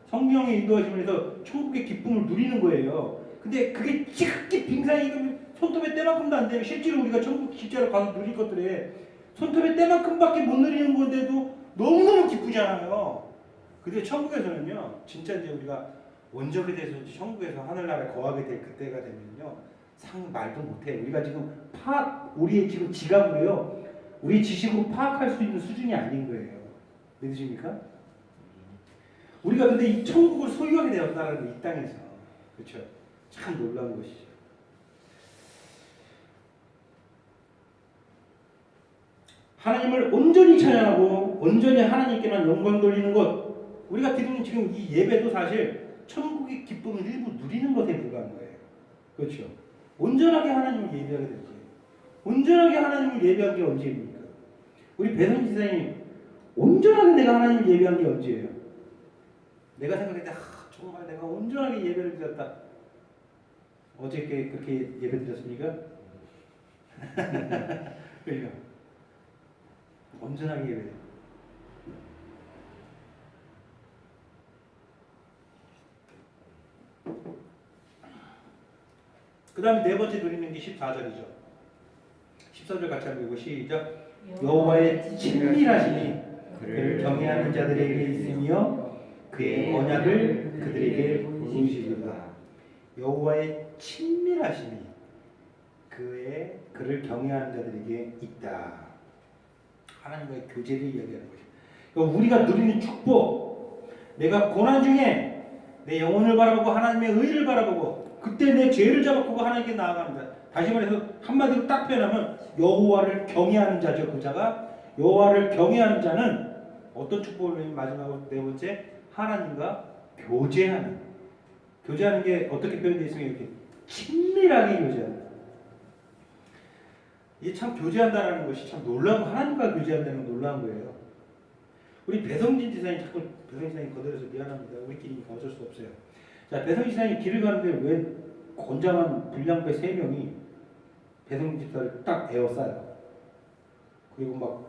성령의 인도하심을 해서 천국의 기쁨을 누리는 거예요. 근데 그게 지극히 빙산이 손톱의 때만큼도 안 되면 실제로 우리가 천국 실제로 가서 누릴 것들에 손톱의 때만큼밖에 못 누리는 건데도 너무너무 기쁘잖아요. 근데 천국에서는요, 진짜 이제 우리가 원적이 돼서 이제 천국에서 하늘나라에 거하게 될 그때가 되면요, 말도 못해. 우리가 지금 우리의 지금 지각으로요, 우리 지식으로 파악할 수 있는 수준이 아닌 거예요. 믿으십니까? 우리가 근데 이 천국을 소유하게 되었다는 거, 이 땅에서. 그렇죠? 참 놀라운 것이죠. 하나님을 온전히 찬양하고 온전히 하나님께만 영광 돌리는 것, 우리가 드리는 지금 이 예배도 사실 천국의 기쁨을 일부 누리는 것에 불과한 거예요. 그렇죠? 온전하게 하나님을 예배하게 될 거예요. 온전하게 하나님을 예배한 게 언제입니까? 우리 배성 지사님, 온전하게 내가 하나님을 예배한 게 언제예요? 내가 생각할 때 정말 내가 온전하게 예배를 드렸다. 어저께 그렇게 예배 드렸습니까? 그러니까 온전하게 예배. 그 다음에 네 번째 누리는 게 14절이죠. 14절 같이 한번 읽고 시작. 여호와의 친밀하심이 그를 경외하는 자들에게 있으며 그의 언약을 그들에게 보이시리라. 여호와의 친밀하심이 그를 경외하는 자들에게 있다. 하나님과의 교제를 이야기하는 것이죠. 그러니까 우리가 누리는 축복, 내가 고난 중에 내 영혼을 바라보고 하나님의 의를 바라보고 그때 내 죄를 잡아보고 하나님께 나아갑니다. 다시 말해서 한마디로 딱 표현하면 여호와를 경외하는 자죠. 그 자가 여호와를 경외하는 자는 어떤 축복을 마지막으로 네 번째, 하나님과 교제하는 게 어떻게 표현되어 있으면 이렇게 친밀하게 교제하는. 이게 참 교제한다라는 것이 참 놀라운, 하나님과 교제한다는 건 놀라운 거예요. 우리 배성진 지사님, 자꾸 배성진 지사님 거들어서 미안합니다. 우리끼리니까 어쩔 수 없어요. 자, 배성진 지사님 길을 가는데 왜 건장한 불량배 3명이 배성진 집사를 딱 에워싸요. 그리고 막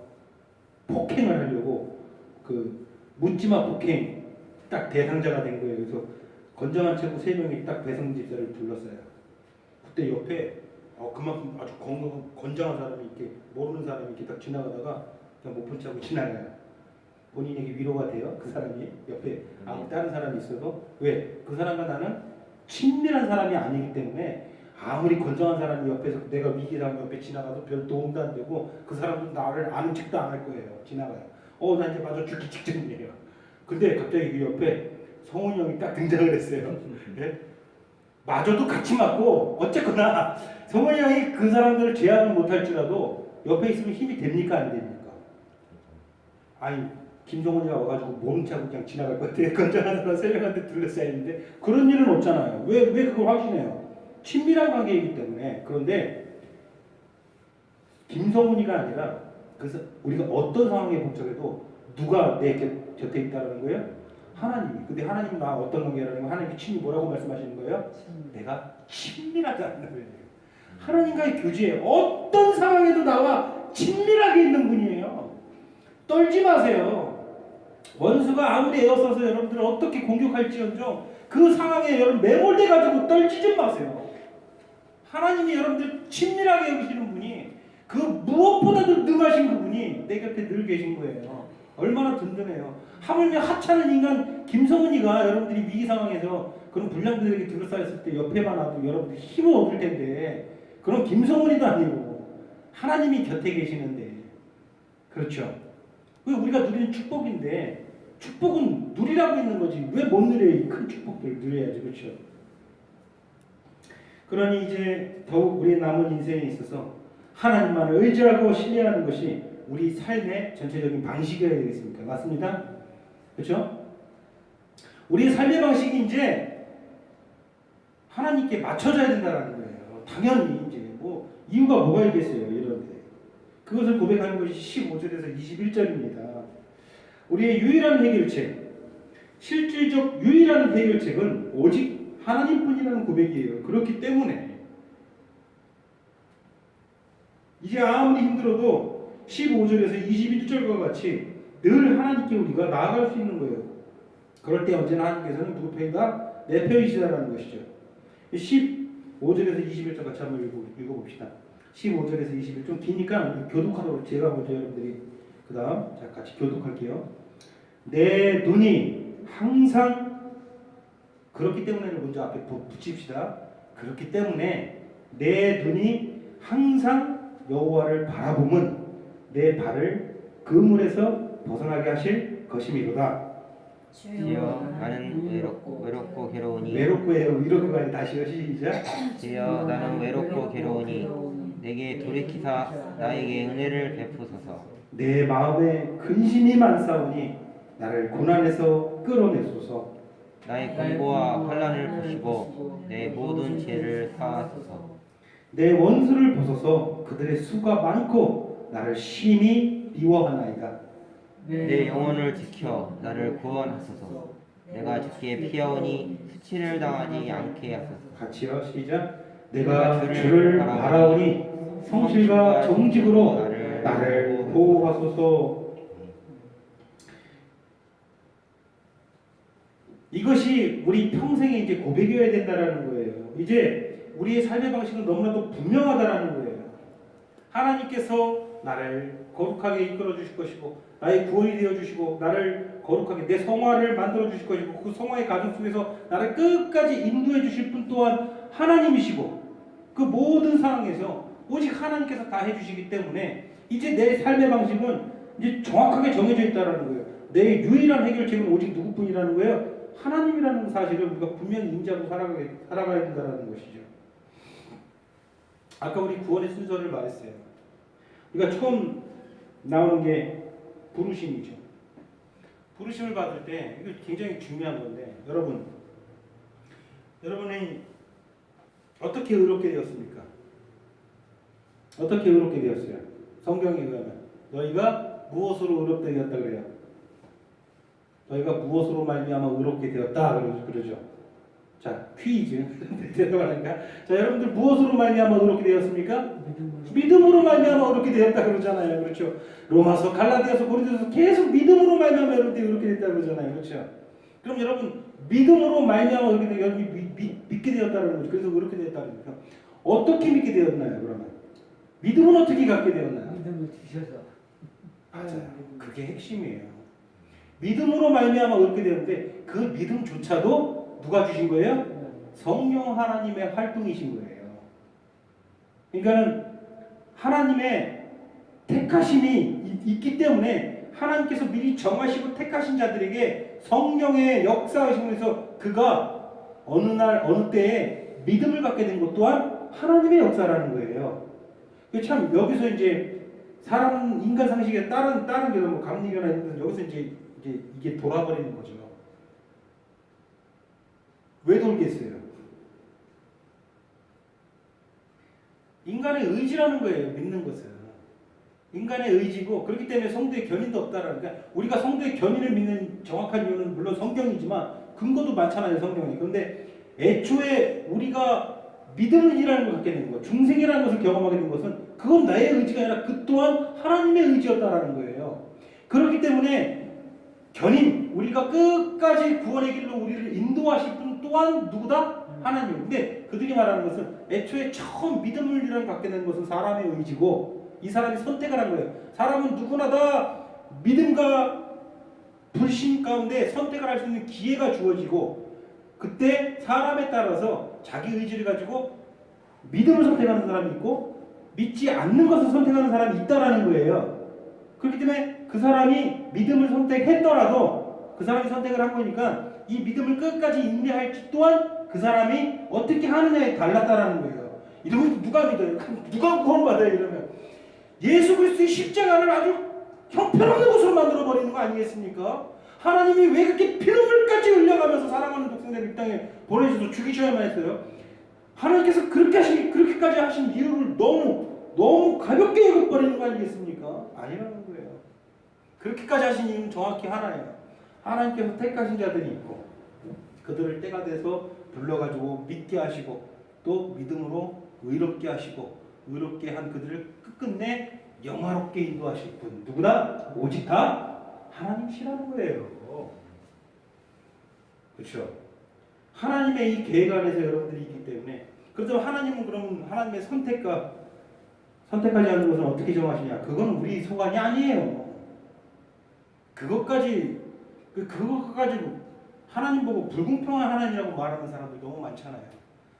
폭행을 하려고 그 묻지마 폭행 딱 대상자가 된 거예요. 그래서 건장한 체구 3명이 딱 배성진 집사를 둘러싸요. 그때 옆에 그만큼 아주 건장한 사람이 이렇게 모르는 사람이 이렇게 딱 지나가다가 그냥 못 본 척하고 지나가요. 본인에게 위로가 돼요. 그 사람이 옆에 다른 사람이 있어도 왜? 그 사람과 나는 친밀한 사람이 아니기 때문에 아무리 건장한 사람이 옆에서 내가 위기랑 옆에 지나가도 별 도움도 안 되고 그 사람도 나를 아는 척도 안 할 거예요. 지나가요. 나 이제 맞아 죽기 직전이에요. 근데 갑자기 그 옆에 성훈이 형이 딱 등장을 했어요. 네? 마저도 같이 맞고 어쨌거나 성훈이 형이 그 사람들을 제압을 못할지라도 옆에 있으면 힘이 됩니까 안 됩니까? 아니 김성훈이가 와가지고 모른 척하고 그냥 지나갈 것 같아. 건장한 사람 3명한테 둘러싸여 있는데 그런 일은 없잖아요. 왜 그걸 확신해요? 친밀한 관계이기 때문에. 그런데 김성훈이가 아니라 그래서 우리가 어떤 상황에 봉착해도 누가 내 곁에 있다는 거예요? 하나님이. 근데 하나님은 나 어떤 관계라는 거예요? 하나님이 친히 뭐라고 말씀하시는 거예요? 내가 친밀하다는 거예요. 하나님과의 교제에 어떤 상황에도 나와 친밀하게 있는 분이에요. 떨지 마세요. 원수가 아무리 애워싸서 여러분들을 어떻게 공격할지언정 그 상황에 여러분 매몰돼 가지고 떨지 좀 마세요. 하나님이 여러분들 친밀하게 여기시는 분이 그 무엇보다도 능하신 그분이 내 곁에 늘 계신 거예요. 얼마나 든든해요. 하물며 하찮은 인간 김성은이가 여러분들이 위기 상황에서 그런 불량들에게 둘러싸였을 때 옆에만 와도 여러분들 힘을 얻을 텐데 그런 김성은이도 아니고 하나님이 곁에 계시는데 그렇죠. 그 우리가 누리는 축복인데 축복은 누리라고 있는 거지 왜 못 누려요? 이 큰 축복들 누려야지 그렇죠. 그러니 이제 더욱 우리의 남은 인생에 있어서 하나님만을 의지하고 신뢰하는 것이 우리 삶의 전체적인 방식이어야 되겠습니까? 맞습니다. 그렇죠? 우리의 삶의 방식이 이제 하나님께 맞춰져야 된다는 거예요. 당연히 이제 뭐 이유가 뭐가 있겠어요, 이런데. 그것을 고백하는 것이 15절에서 21절입니다. 우리의 유일한 해결책, 실질적 유일한 해결책은 오직 하나님뿐이라는 고백이에요. 그렇기 때문에 이제 아무리 힘들어도 15절에서 21절과 같이 늘 하나님께 우리가 나아갈 수 있는 거예요. 그럴 때 언제나 하나님께서는 누구 편이다? 내 편이시다라는 것이죠. 15절에서 21절 같이 한번 읽어봅시다. 15절에서 21절 좀 기니까 교독하도록 제가 먼저 여러분들이 그 다음 같이 교독할게요. 내 눈이 항상 그렇기 때문에를 먼저 앞에 붙입시다. 그렇기 때문에 내 눈이 항상 여호와를 바라보면 내 발을 그물에서 벗어나게 하실 것이미로다. 주여 나는 외롭고 괴로우니 외롭고해요. 이렇게까지 다시요. 시작. 주여 나는 외롭고 괴로우니 내게 돌이키사 나에게 은혜를 베푸소서. 내 마음에 근심이 많사오니 나를 고난에서 끌어내소서. 나의 공고와 환난을 보시고 내 모든 죄를 사하소서. 내 원수를 보소서. 그들의 수가 많고 나를 심히 미워하나이다. 내 영혼을 지켜 나를 구원하소서. 내가 주께 피하오니 수치를 당하지 않게 하소서. 같이요. 시작. 내가 주를 바라오니 성실과 정직으로 나를 보호하소서. 이것이 우리 평생에 이제 고백이어야 된다라는 거예요. 이제 우리의 삶의 방식은 너무나도 분명하다라는 거예요. 하나님께서 나를 거룩하게 이끌어 주실 것이고 나의 구원이 되어 주시고 나를 거룩하게 내 성화를 만들어 주실 것이고 그 성화의 과정 속에서 나를 끝까지 인도해 주실 분 또한 하나님이시고 그 모든 상황에서 오직 하나님께서 다 해주시기 때문에 이제 내 삶의 방식은 이제 정확하게 정해져 있다라는 거예요. 내 유일한 해결책은 오직 누구뿐이라는 거예요? 하나님이라는 사실을 우리가 분명히 인지하고 살아가야 된다는 것이죠. 아까 우리 구원의 순서를 말했어요. 우리가 처음 나오는 게 부르심이죠. 부르심을 받을 때 이거 굉장히 중요한 건데 여러분이 어떻게 의롭게 되었습니까? 어떻게 의롭게 되었어요? 성경에 의하면 너희가 무엇으로 의롭게 되었다 그래요? 너희가 무엇으로 말미암아 의롭게 되었다 그러죠. 자, 퀴즈 대답하니까 자, 여러분들 무엇으로 말미암아 의롭게 되었습니까? 믿음으로 말미암아 의롭게 되었다 그러잖아요. 그렇죠? 로마서, 갈라디아서, 고린도서 계속 믿음으로 말미암아 의롭게 됐다 그러잖아요. 그렇죠? 그럼 여러분 믿음으로 말미암아 의롭게 되었다. 여러분이 믿게 되었다는 거죠. 그래서 의롭게 되었다는 거죠. 어떻게 믿게 되었나요? 그러면 믿음은 어떻게 갖게 되었나요? 믿음을 주셔서. 맞아요. 그게 핵심이에요. 믿음으로 말미암아 의롭게 되었는데 그 믿음조차도 누가 주신 거예요? 성령 하나님의 활동이신 거예요. 그러니까는 하나님의 택하심이 있기 때문에 하나님께서 미리 정하시고 택하신 자들에게 성령의 역사하심에서 그가 어느 날 어느 때에 믿음을 갖게 된 것 또한 하나님의 역사라는 거예요. 참 여기서 이제 사람 인간 상식에 다른 게 뭐 감리교나 이런 데서 여기서 이제 이게 돌아버리는 거죠. 왜 돌겠어요? 인간의 의지라는 거예요. 믿는 것은 인간의 의지고 그렇기 때문에 성도의 견인도 없다라는 거니까 우리가 성도의 견인을 믿는 정확한 이유는 물론 성경이지만 근거도 많잖아요. 성경에. 그런데 애초에 우리가 믿음이라는 걸 갖게 된 거, 중생이라는 것을 경험하게 된 것은 그건 나의 의지가 아니라 그 또한 하나님의 의지였다라는 거예요. 그렇기 때문에 견인, 우리가 끝까지 구원의 길로 우리를 인도하실 분 또한 누구다? 하나님. 근데 그들이 말하는 것은 애초에 처음 믿음을 갖게 된 것은 사람의 의지고 이 사람이 선택을 한 거예요. 사람은 누구나 다 믿음과 불신 가운데 선택을 할 수 있는 기회가 주어지고 그때 사람에 따라서 자기 의지를 가지고 믿음을 선택하는 사람이 있고 믿지 않는 것을 선택하는 사람이 있다라는 거예요. 그렇기 때문에 그 사람이 믿음을 선택했더라도 그 사람이 선택을 한 거니까 이 믿음을 끝까지 인내할지 또한 그 사람이 어떻게 하느냐에 달랐다라는 거예요. 이러면 누가 믿어요? 누가 구원받아요? 이러면 예수 그리스도의 십자가를 아주 형편없는 것으로 만들어 버리는 거 아니겠습니까? 하나님이 왜 그렇게 피눈물까지 흘려가면서 사랑하는 독생자를 이 땅에 보내셔서 죽이셔야만 했어요? 하나님께서 그렇게까지 하신 이유를 너무 가볍게 여겨버리는 거 아니겠습니까? 아니라는 거예요. 그렇게까지 하신 이유는 정확히 하나예요. 하나님께서 택하신 자들이 있고 그들을 때가 돼서 불러가지고 믿게 하시고 또 믿음으로 의롭게 하시고 의롭게 한 그들을 끝끝내 영화롭게 인도하실 분 누구나 오직 다 하나님이시라는 거예요. 그렇죠? 하나님의 이 계획 안에서 여러분들이 있기 때문에 그렇다면 하나님은 그럼 하나님의 선택하지 않는 것은 어떻게 정하시냐? 그건 우리 소관이 아니에요. 그것까지 하나님 보고 불공평한 하나님이라고 말하는 사람들 너무 많잖아요.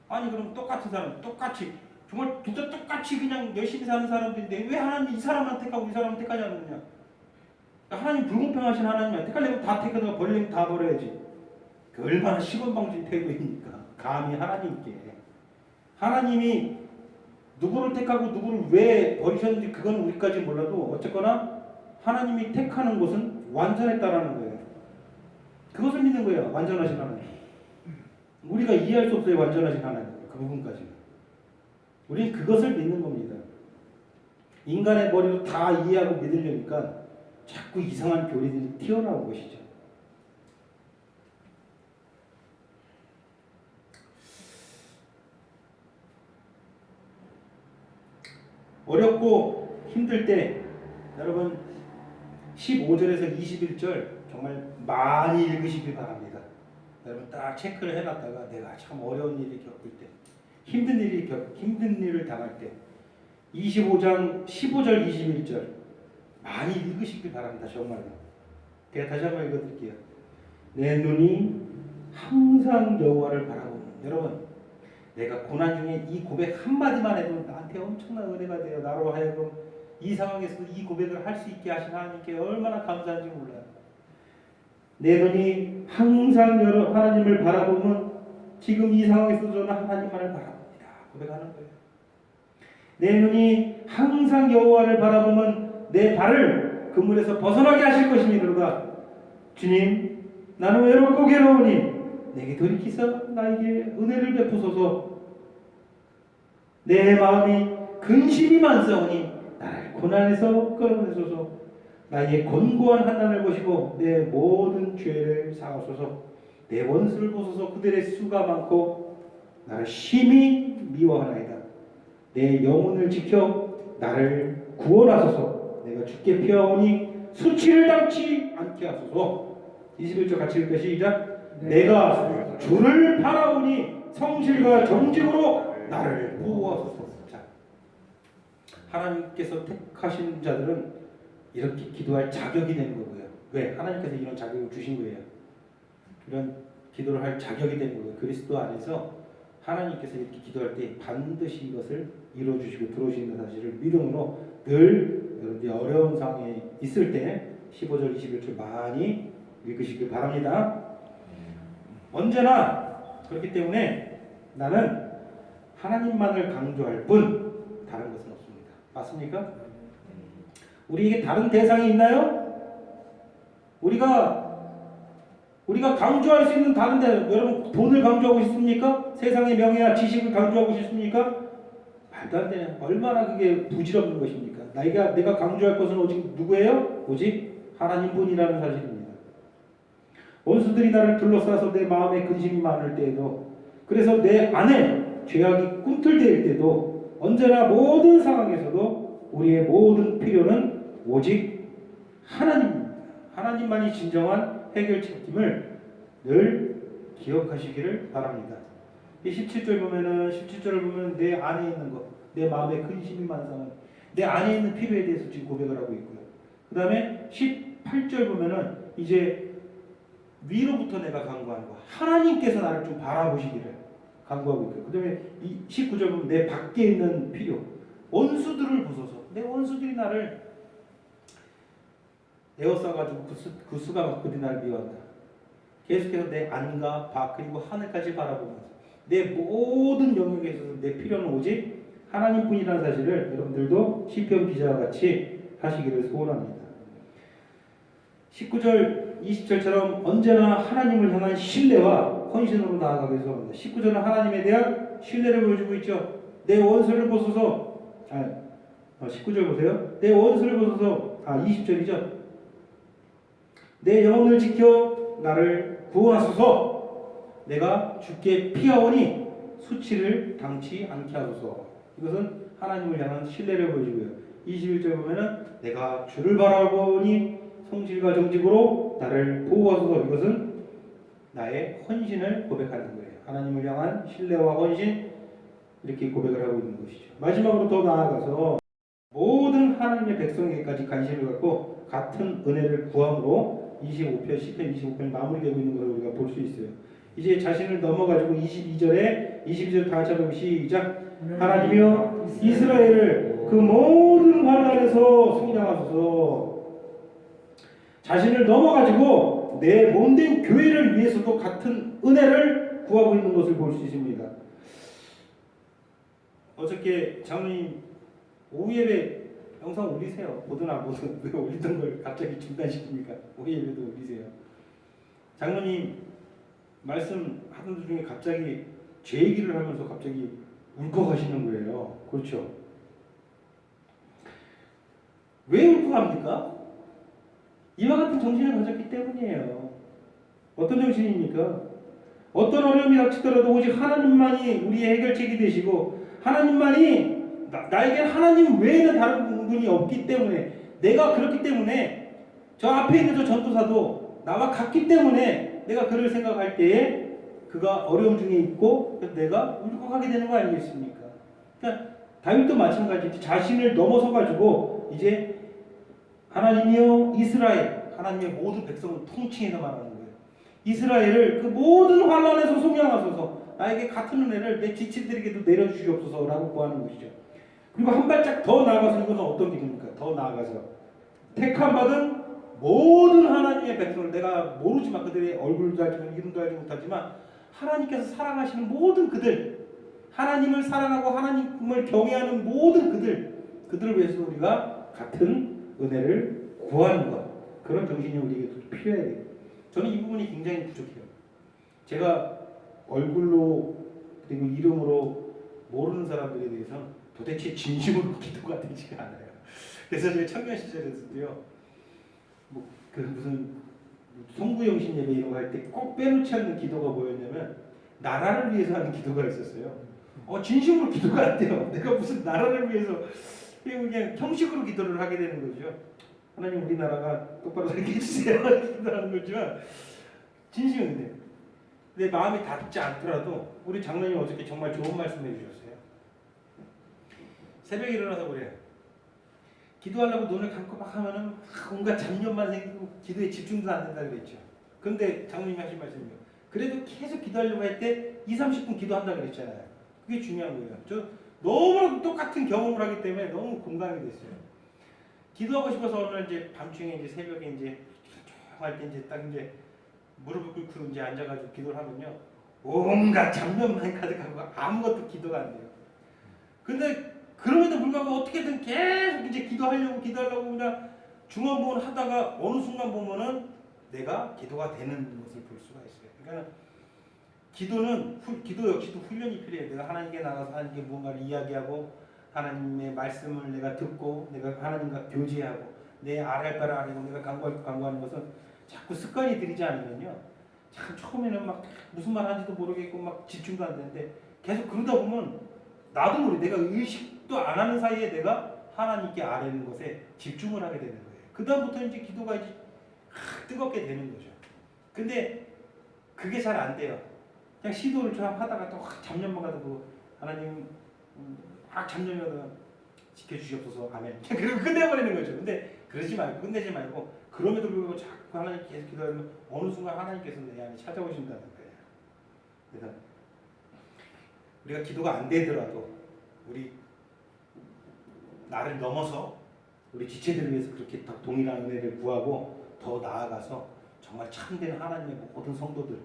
아니 그럼 똑같은 사람 똑같이 정말 진짜 똑같이 그냥 열심히 사는 사람들인데 왜 하나님이 이 사람만 택하고 이 사람은 택하지 않느냐? 하나님 불공평하신 하나님이 택하려면 다 택하다가 버리려면 다 버려야지. 그 얼마나 시건방진 태도입니까? 감히 하나님께. 하나님이 누구를 택하고 누구를 왜 버리셨는지 그건 우리까지 몰라도 어쨌거나 하나님이 택하는 것은 완전했다라는 거예요. 그것을 믿는 거예요. 완전하신 하나님. 우리가 이해할 수 없어요. 완전하신 하나님. 그 부분까지. 우리는 그것을 믿는 겁니다. 인간의 머리로 다 이해하고 믿으려니까 자꾸 이상한 교리들이 튀어나온 것이죠. 어렵고 힘들 때 여러분 15절에서 21절 정말 많이 읽으시길 바랍니다. 여러분 딱 체크를 해놨다가 내가 참 어려운 일을 겪을 때 힘든 일을 당할 때 25장 15절 21절 많이 읽으시길 바랍니다. 정말로. 제가 다시 한번 읽어드릴게요. 내 눈이 항상 여호와를 바라보는 여러분 내가 고난 중에 이 고백 한마디만 해도 나한테 엄청난 은혜가 돼요. 나로 하여금 이 상황에서도 이 고백을 할 수 있게 하신 하나님께 얼마나 감사한지 몰라요. 내 눈이 항상 하나님을 바라보면 지금 이 상황에서도 저는 하나님만을 바라봅니다. 고백하는 거예요. 내 눈이 항상 여호와를 바라보면 내 발을 그물에서 벗어나게 하실 것이니로다. 주님 나는 외롭고 괴로우니 내게 돌이키사 나에게 은혜를 베푸소서. 내 마음이 근심이 많사오니 나를 고난에서 끌어내소서. 나의 곤고한 한난을 보시고 내 모든 죄를 사하소서. 내 원수를 보소서. 그들의 수가 많고 나를 심히 미워하나이다. 내 영혼을 지켜 나를 구원하소서. 내가 주께 피하오니 수치를 당치 않게 하소서. 21절 같이 읽을까? 시작. 내가 주를 바라오니 성실과 정직으로 나를 보호하소서. 자, 하나님께서 택하신 자들은 이렇게 기도할 자격이 되는 거고요. 왜? 하나님께서 이런 자격을 주신 거예요. 이런 기도를 할 자격이 되는 거고요. 그리스도 안에서 하나님께서 이렇게 기도할 때 반드시 이것을 이루어주시고 들어오시는 사실을 믿음으로 늘 여러분들이 어려운 상황에 있을 때 15절 21절 많이 읽으시길 바랍니다. 언제나 그렇기 때문에 나는 하나님만을 강조할 뿐 다른 것은 없습니다. 맞습니까? 우리에게 다른 대상이 있나요? 우리가 강조할 수 있는 다른 대상, 여러분 돈을 강조하고 싶습니까? 세상의 명예나 지식을 강조하고 싶습니까? 말도 안 되는, 얼마나 그게 부질없는 것입니까? 내가 강조할 것은 오직 누구예요? 오직 하나님뿐이라는 사실입니다. 원수들이 나를 둘러싸서 내 마음에 근심이 많을 때에도, 그래서 내 안에 죄악이 꿈틀대일 때도, 언제나 모든 상황에서도 우리의 모든 필요는 오직 하나님만이 진정한 해결책임을 늘 기억하시기를 바랍니다. 이 17절 보면은 17절을 보면 내 안에 있는 것, 내 마음에 근심이 많은 상황, 내 안에 있는 필요에 대해서 지금 고백을 하고 있고요. 그 다음에 18절 보면은 이제 위로부터 내가 간구하는 거, 하나님께서 나를 좀 바라보시기를 간구하고 있고요. 그 다음에 이 19절 보면 내 밖에 있는 필요, 원수들을 보소서. 내 원수들이 나를 에워싸가지고 그 수가 막 그들이 나를 미워한다. 계속해서 내 안과 밖 그리고 하늘까지 바라보면서 내 모든 영역에 있어서 내 필요는 오직 하나님뿐이라는 사실을 여러분들도 시편 기자와 같이 하시기를 소원합니다. 19절, 20절처럼 언제나 하나님을 향한 신뢰와 헌신으로 나아가기 소원합니다. 19절은 하나님에 대한 신뢰를 보여주고 있죠. 내 원수를 보소서. 19절 보세요. 내 원수를 보소서. 20절이죠. 내 영혼을 지켜 나를 구원하소서. 내가 주께 피하오니 수치를 당치 않게 하소서. 이것은 하나님을 향한 신뢰를 보여주고요. 21절 보면은 내가 주를 바라보니 성실과 정직으로 나를 보호하소서. 이것은 나의 헌신을 고백하는 거예요. 하나님을 향한 신뢰와 헌신, 이렇게 고백을 하고 있는 것이죠. 마지막으로 더 나아가서 모든 하나님의 백성에게까지 관심을 갖고 같은 은혜를 구함으로 25편, 시편 25편이 마무리되고 있는 것을 우리가 볼 수 있어요. 이제 자신을 넘어가지고 22절 다 같이 한번 시작. 하나님이여 이스라엘을 그 모든 환난에서 승리하소서. 자신을 넘어가지고 내 몸된 교회를 위해서도 같은 은혜를 구하고 있는 것을 볼 수 있습니다. 어저께 장로님 오후 예배 영상 올리세요. 보든 안 보든 왜 올리던 걸 갑자기 중단시킵니까? 오후 예배도 올리세요. 장로님 말씀하던 도중에 갑자기 제 얘기를 하면서 갑자기 울컥하시는 거예요. 그렇죠? 왜 울컥합니까? 이와 같은 정신을 가졌기 때문이에요. 어떤 정신입니까? 어떤 어려움이 닥치더라도 오직 하나님만이 우리의 해결책이 되시고 하나님만이 나에게 하나님 외에는 다른 분이 없기 때문에, 내가 그렇기 때문에 저 앞에 있는 저 전도사도 나와 같기 때문에 내가 그를 생각할 때에 그가 어려움 중에 있고 그래서 내가 울컥하게 되는 거 아니겠습니까? 그러니까 다윗도 마찬가지. 자신을 넘어서 가지고 이제 하나님이여 이스라엘, 하나님의 모든 백성을 통칭해서 말하는 거예요. 이스라엘을 그 모든 환난에서 속량하소서. 나에게 같은 은혜를 내 지친들에게도 내려주시옵소서라고 구하는 것이죠. 그리고 한 발짝 더 나아가서 이것은 어떤 기도입니까? 더 나아가서 택함받은 모든 하나님의 백성을, 내가 모르지만 그들의 얼굴도 알지 이름도 알지 못하지만 하나님께서 사랑하시는 모든 그들, 하나님을 사랑하고 하나님을 경외하는 모든 그들을 위해서 우리가 같은 은혜를 구하는 것, 그런 정신이 우리에게 필요해야 돼요. 저는 이 부분이 굉장히 부족해요. 제가 얼굴로 그리고 이름으로 모르는 사람들에 대해서 도대체 진심으로 기도가 되지가 않아요. 그래서 제가 청년 시절에서도요, 그 무슨 송구영신 예배 이런 거 할 때 꼭 빼놓지 않는 기도가 뭐였냐면 나라를 위해서 하는 기도가 있었어요. 진심으로 기도가 안 돼요. 내가 무슨 나라를 위해서, 그냥 형식으로 기도를 하게 되는 거죠. 하나님 우리나라가 똑바로 살게 해주세요. 기도하는 거지만 진심인데 내 마음이 닿지 않더라도 우리 장로님 어저께 정말 좋은 말씀 해주셨어요. 새벽에 일어나서 그래. 기도하려고 눈을 감고 막 하면은 막 온갖 잡념만 생기고 기도에 집중도 안 된다 그랬죠. 그런데 장로님이 하신 말씀이요. 그래도 계속 기도하려고 할 때 20-30분 기도한다 그랬잖아요. 그게 중요한 거예요. 저 너무나도 똑같은 경험을 하기 때문에 너무 공감이 됐어요. 기도하고 싶어서 오늘 이제 밤중에 이제 새벽에 이제 할 때 이제 딱 이제 무릎을 꿇고 이제 앉아가지고 기도를 하면요, 온갖 잡념만 가득하고 아무것도 기도가 안 돼요. 근데 그럼에도 불구하고 어떻게든 계속 이제 기도하려고 그냥 중언부언 하다가 어느 순간 보면은 내가 기도가 되는 것을 볼 수가 있어요. 그러니까 기도 역시도 훈련이 필요해요. 내가 하나님께 나가서 하나님께 무언가를 이야기하고 하나님의 말씀을 내가 듣고 내가 하나님과 교제하고 내 알할 바를 알고 내가 간구하는 것은 자꾸 습관이 들이지 않으면요, 참 처음에는 막 무슨 말 하는지도 모르겠고 막 집중도 안 되는데 계속 그러다 보면 나도 모르게 내가 의식도 안 하는 사이에 내가 하나님께 아뢰는 것에 집중을 하게 되는 거예요. 그 다음부터 이제 기도가 이제 뜨겁게 되는 거죠. 근데 그게 잘 안 돼요. 그냥 시도를 좀 하다가 또 잡념만 가지고 하나님 막 잡념하다가 지켜주시옵소서 아멘. 그리고 끝내버리는 거죠. 근데 그러지 말고 끝내지 말고 그럼에도 불구하고 자꾸 하나님 계속 기도하면 어느 순간 하나님께서 내 안에 찾아오신다는 거예요. 그래서 우리가 기도가 안 되더라도 우리 나를 넘어서 우리 지체들을 위해서 그렇게 더 동일한 은혜를 구하고 더 나아가서 정말 참된 하나님의 모든 성도들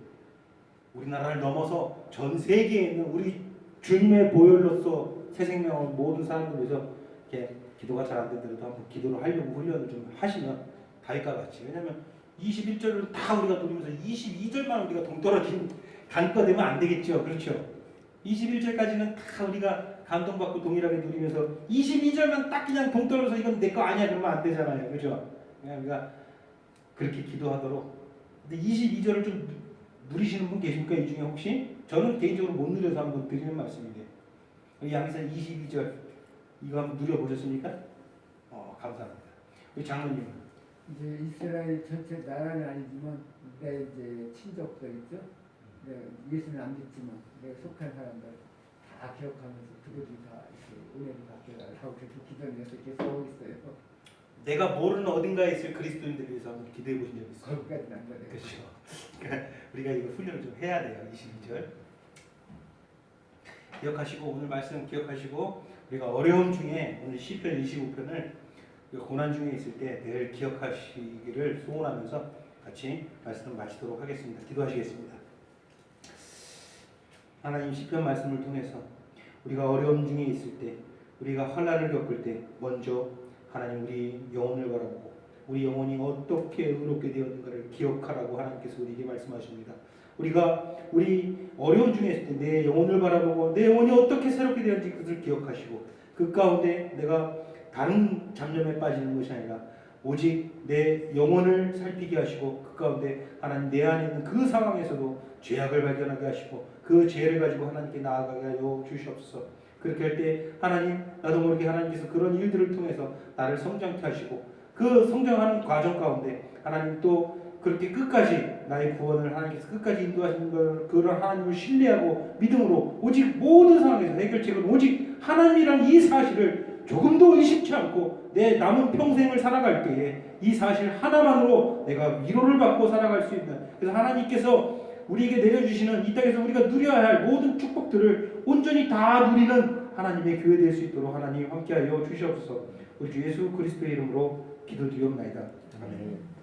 우리나라를 넘어서 전 세계에 있는 우리 주님의 보혈로서 새 생명을 모든 사람들 위해서 이렇게 기도가 잘 안 되더라도 한번 기도를 하려고 훈련을 좀 하시면 다윗과 같이 왜냐하면 21절을 다 우리가 누리면서 22절만 우리가 동떨어진 간과 되면 안 되겠죠. 그렇죠. 21절까지는 다 우리가 감동받고 동일하게 누리면서 22절만 딱 그냥 동떨어져서 이건 내 거 아니야 그러면 안 되잖아요. 그렇죠. 우리가 그렇게 기도하도록 근데 22절을 좀 누리시는 분 계십니까? 이 중에 혹시? 저는 개인적으로 못 누려서 한번 드리는 말씀인데 우리 양에서 22절 이거 한번 누려보셨습니까? 감사합니다. 우리 장로님 이제 이스라엘 전체 나라는 아니지만 내 이제 친족들 있죠. 내가 예수는 안 믿지만 내가 속한 사람들 다 기억하면서 그들이 다 이렇게 은혜를 받게 하고 그렇게 기도하면서 계속 하고 있어요. 내가 모르는 어딘가에 있을 그리스도인들을 위해서 한번 기도해 보신 적 있어요? 거기까지는 안 가요. 그렇죠. 그러니까 우리가 이거 훈련을 좀 해야 돼요. 22절 기억하시고 오늘 말씀 기억하시고 우리가 어려움 중에 오늘 시편 25편을 고난 중에 있을 때 늘 기억하시기를 소원하면서 같이 말씀을 마치도록 하겠습니다. 기도하시겠습니다. 하나님 시편 말씀을 통해서 우리가 어려움 중에 있을 때 우리가 환난을 겪을 때 먼저 하나님 우리 영혼을 바라보고 우리 영혼이 어떻게 의롭게 되었는가를 기억하라고 하나님께서 우리에게 말씀하십니다. 우리가 우리 어려운 중에 있을 때 내 영혼을 바라보고 내 영혼이 어떻게 새롭게 되었는지 그것을 기억하시고 그 가운데 내가 다른 잡념에 빠지는 것이 아니라 오직 내 영혼을 살피게 하시고 그 가운데 하나님 내 안에 있는 그 상황에서도 죄악을 발견하게 하시고 그 죄를 가지고 하나님께 나아가게 하여 주시옵소서. 그렇게 할 때 하나님 나도 모르게 하나님께서 그런 일들을 통해서 나를 성장케 하시고 그 성장하는 과정 가운데 하나님 또 그렇게 끝까지 나의 구원을 하나님께서 끝까지 인도하시는 걸 그런 하나님을 신뢰하고 믿음으로 오직 모든 상황에서 해결책은 오직 하나님이란 이 사실을 조금도 의심치 않고 내 남은 평생을 살아갈 때에 이 사실 하나만으로 내가 위로를 받고 살아갈 수 있는 그래서 하나님께서 우리에게 내려주시는 이 땅에서 우리가 누려야 할 모든 축복들을 온전히 다 누리는 하나님의 교회 될 수 있도록 하나님 함께하여 주시옵소서. 우리 주 예수 그리스도의 이름으로 기도드리옵나이다. 아멘.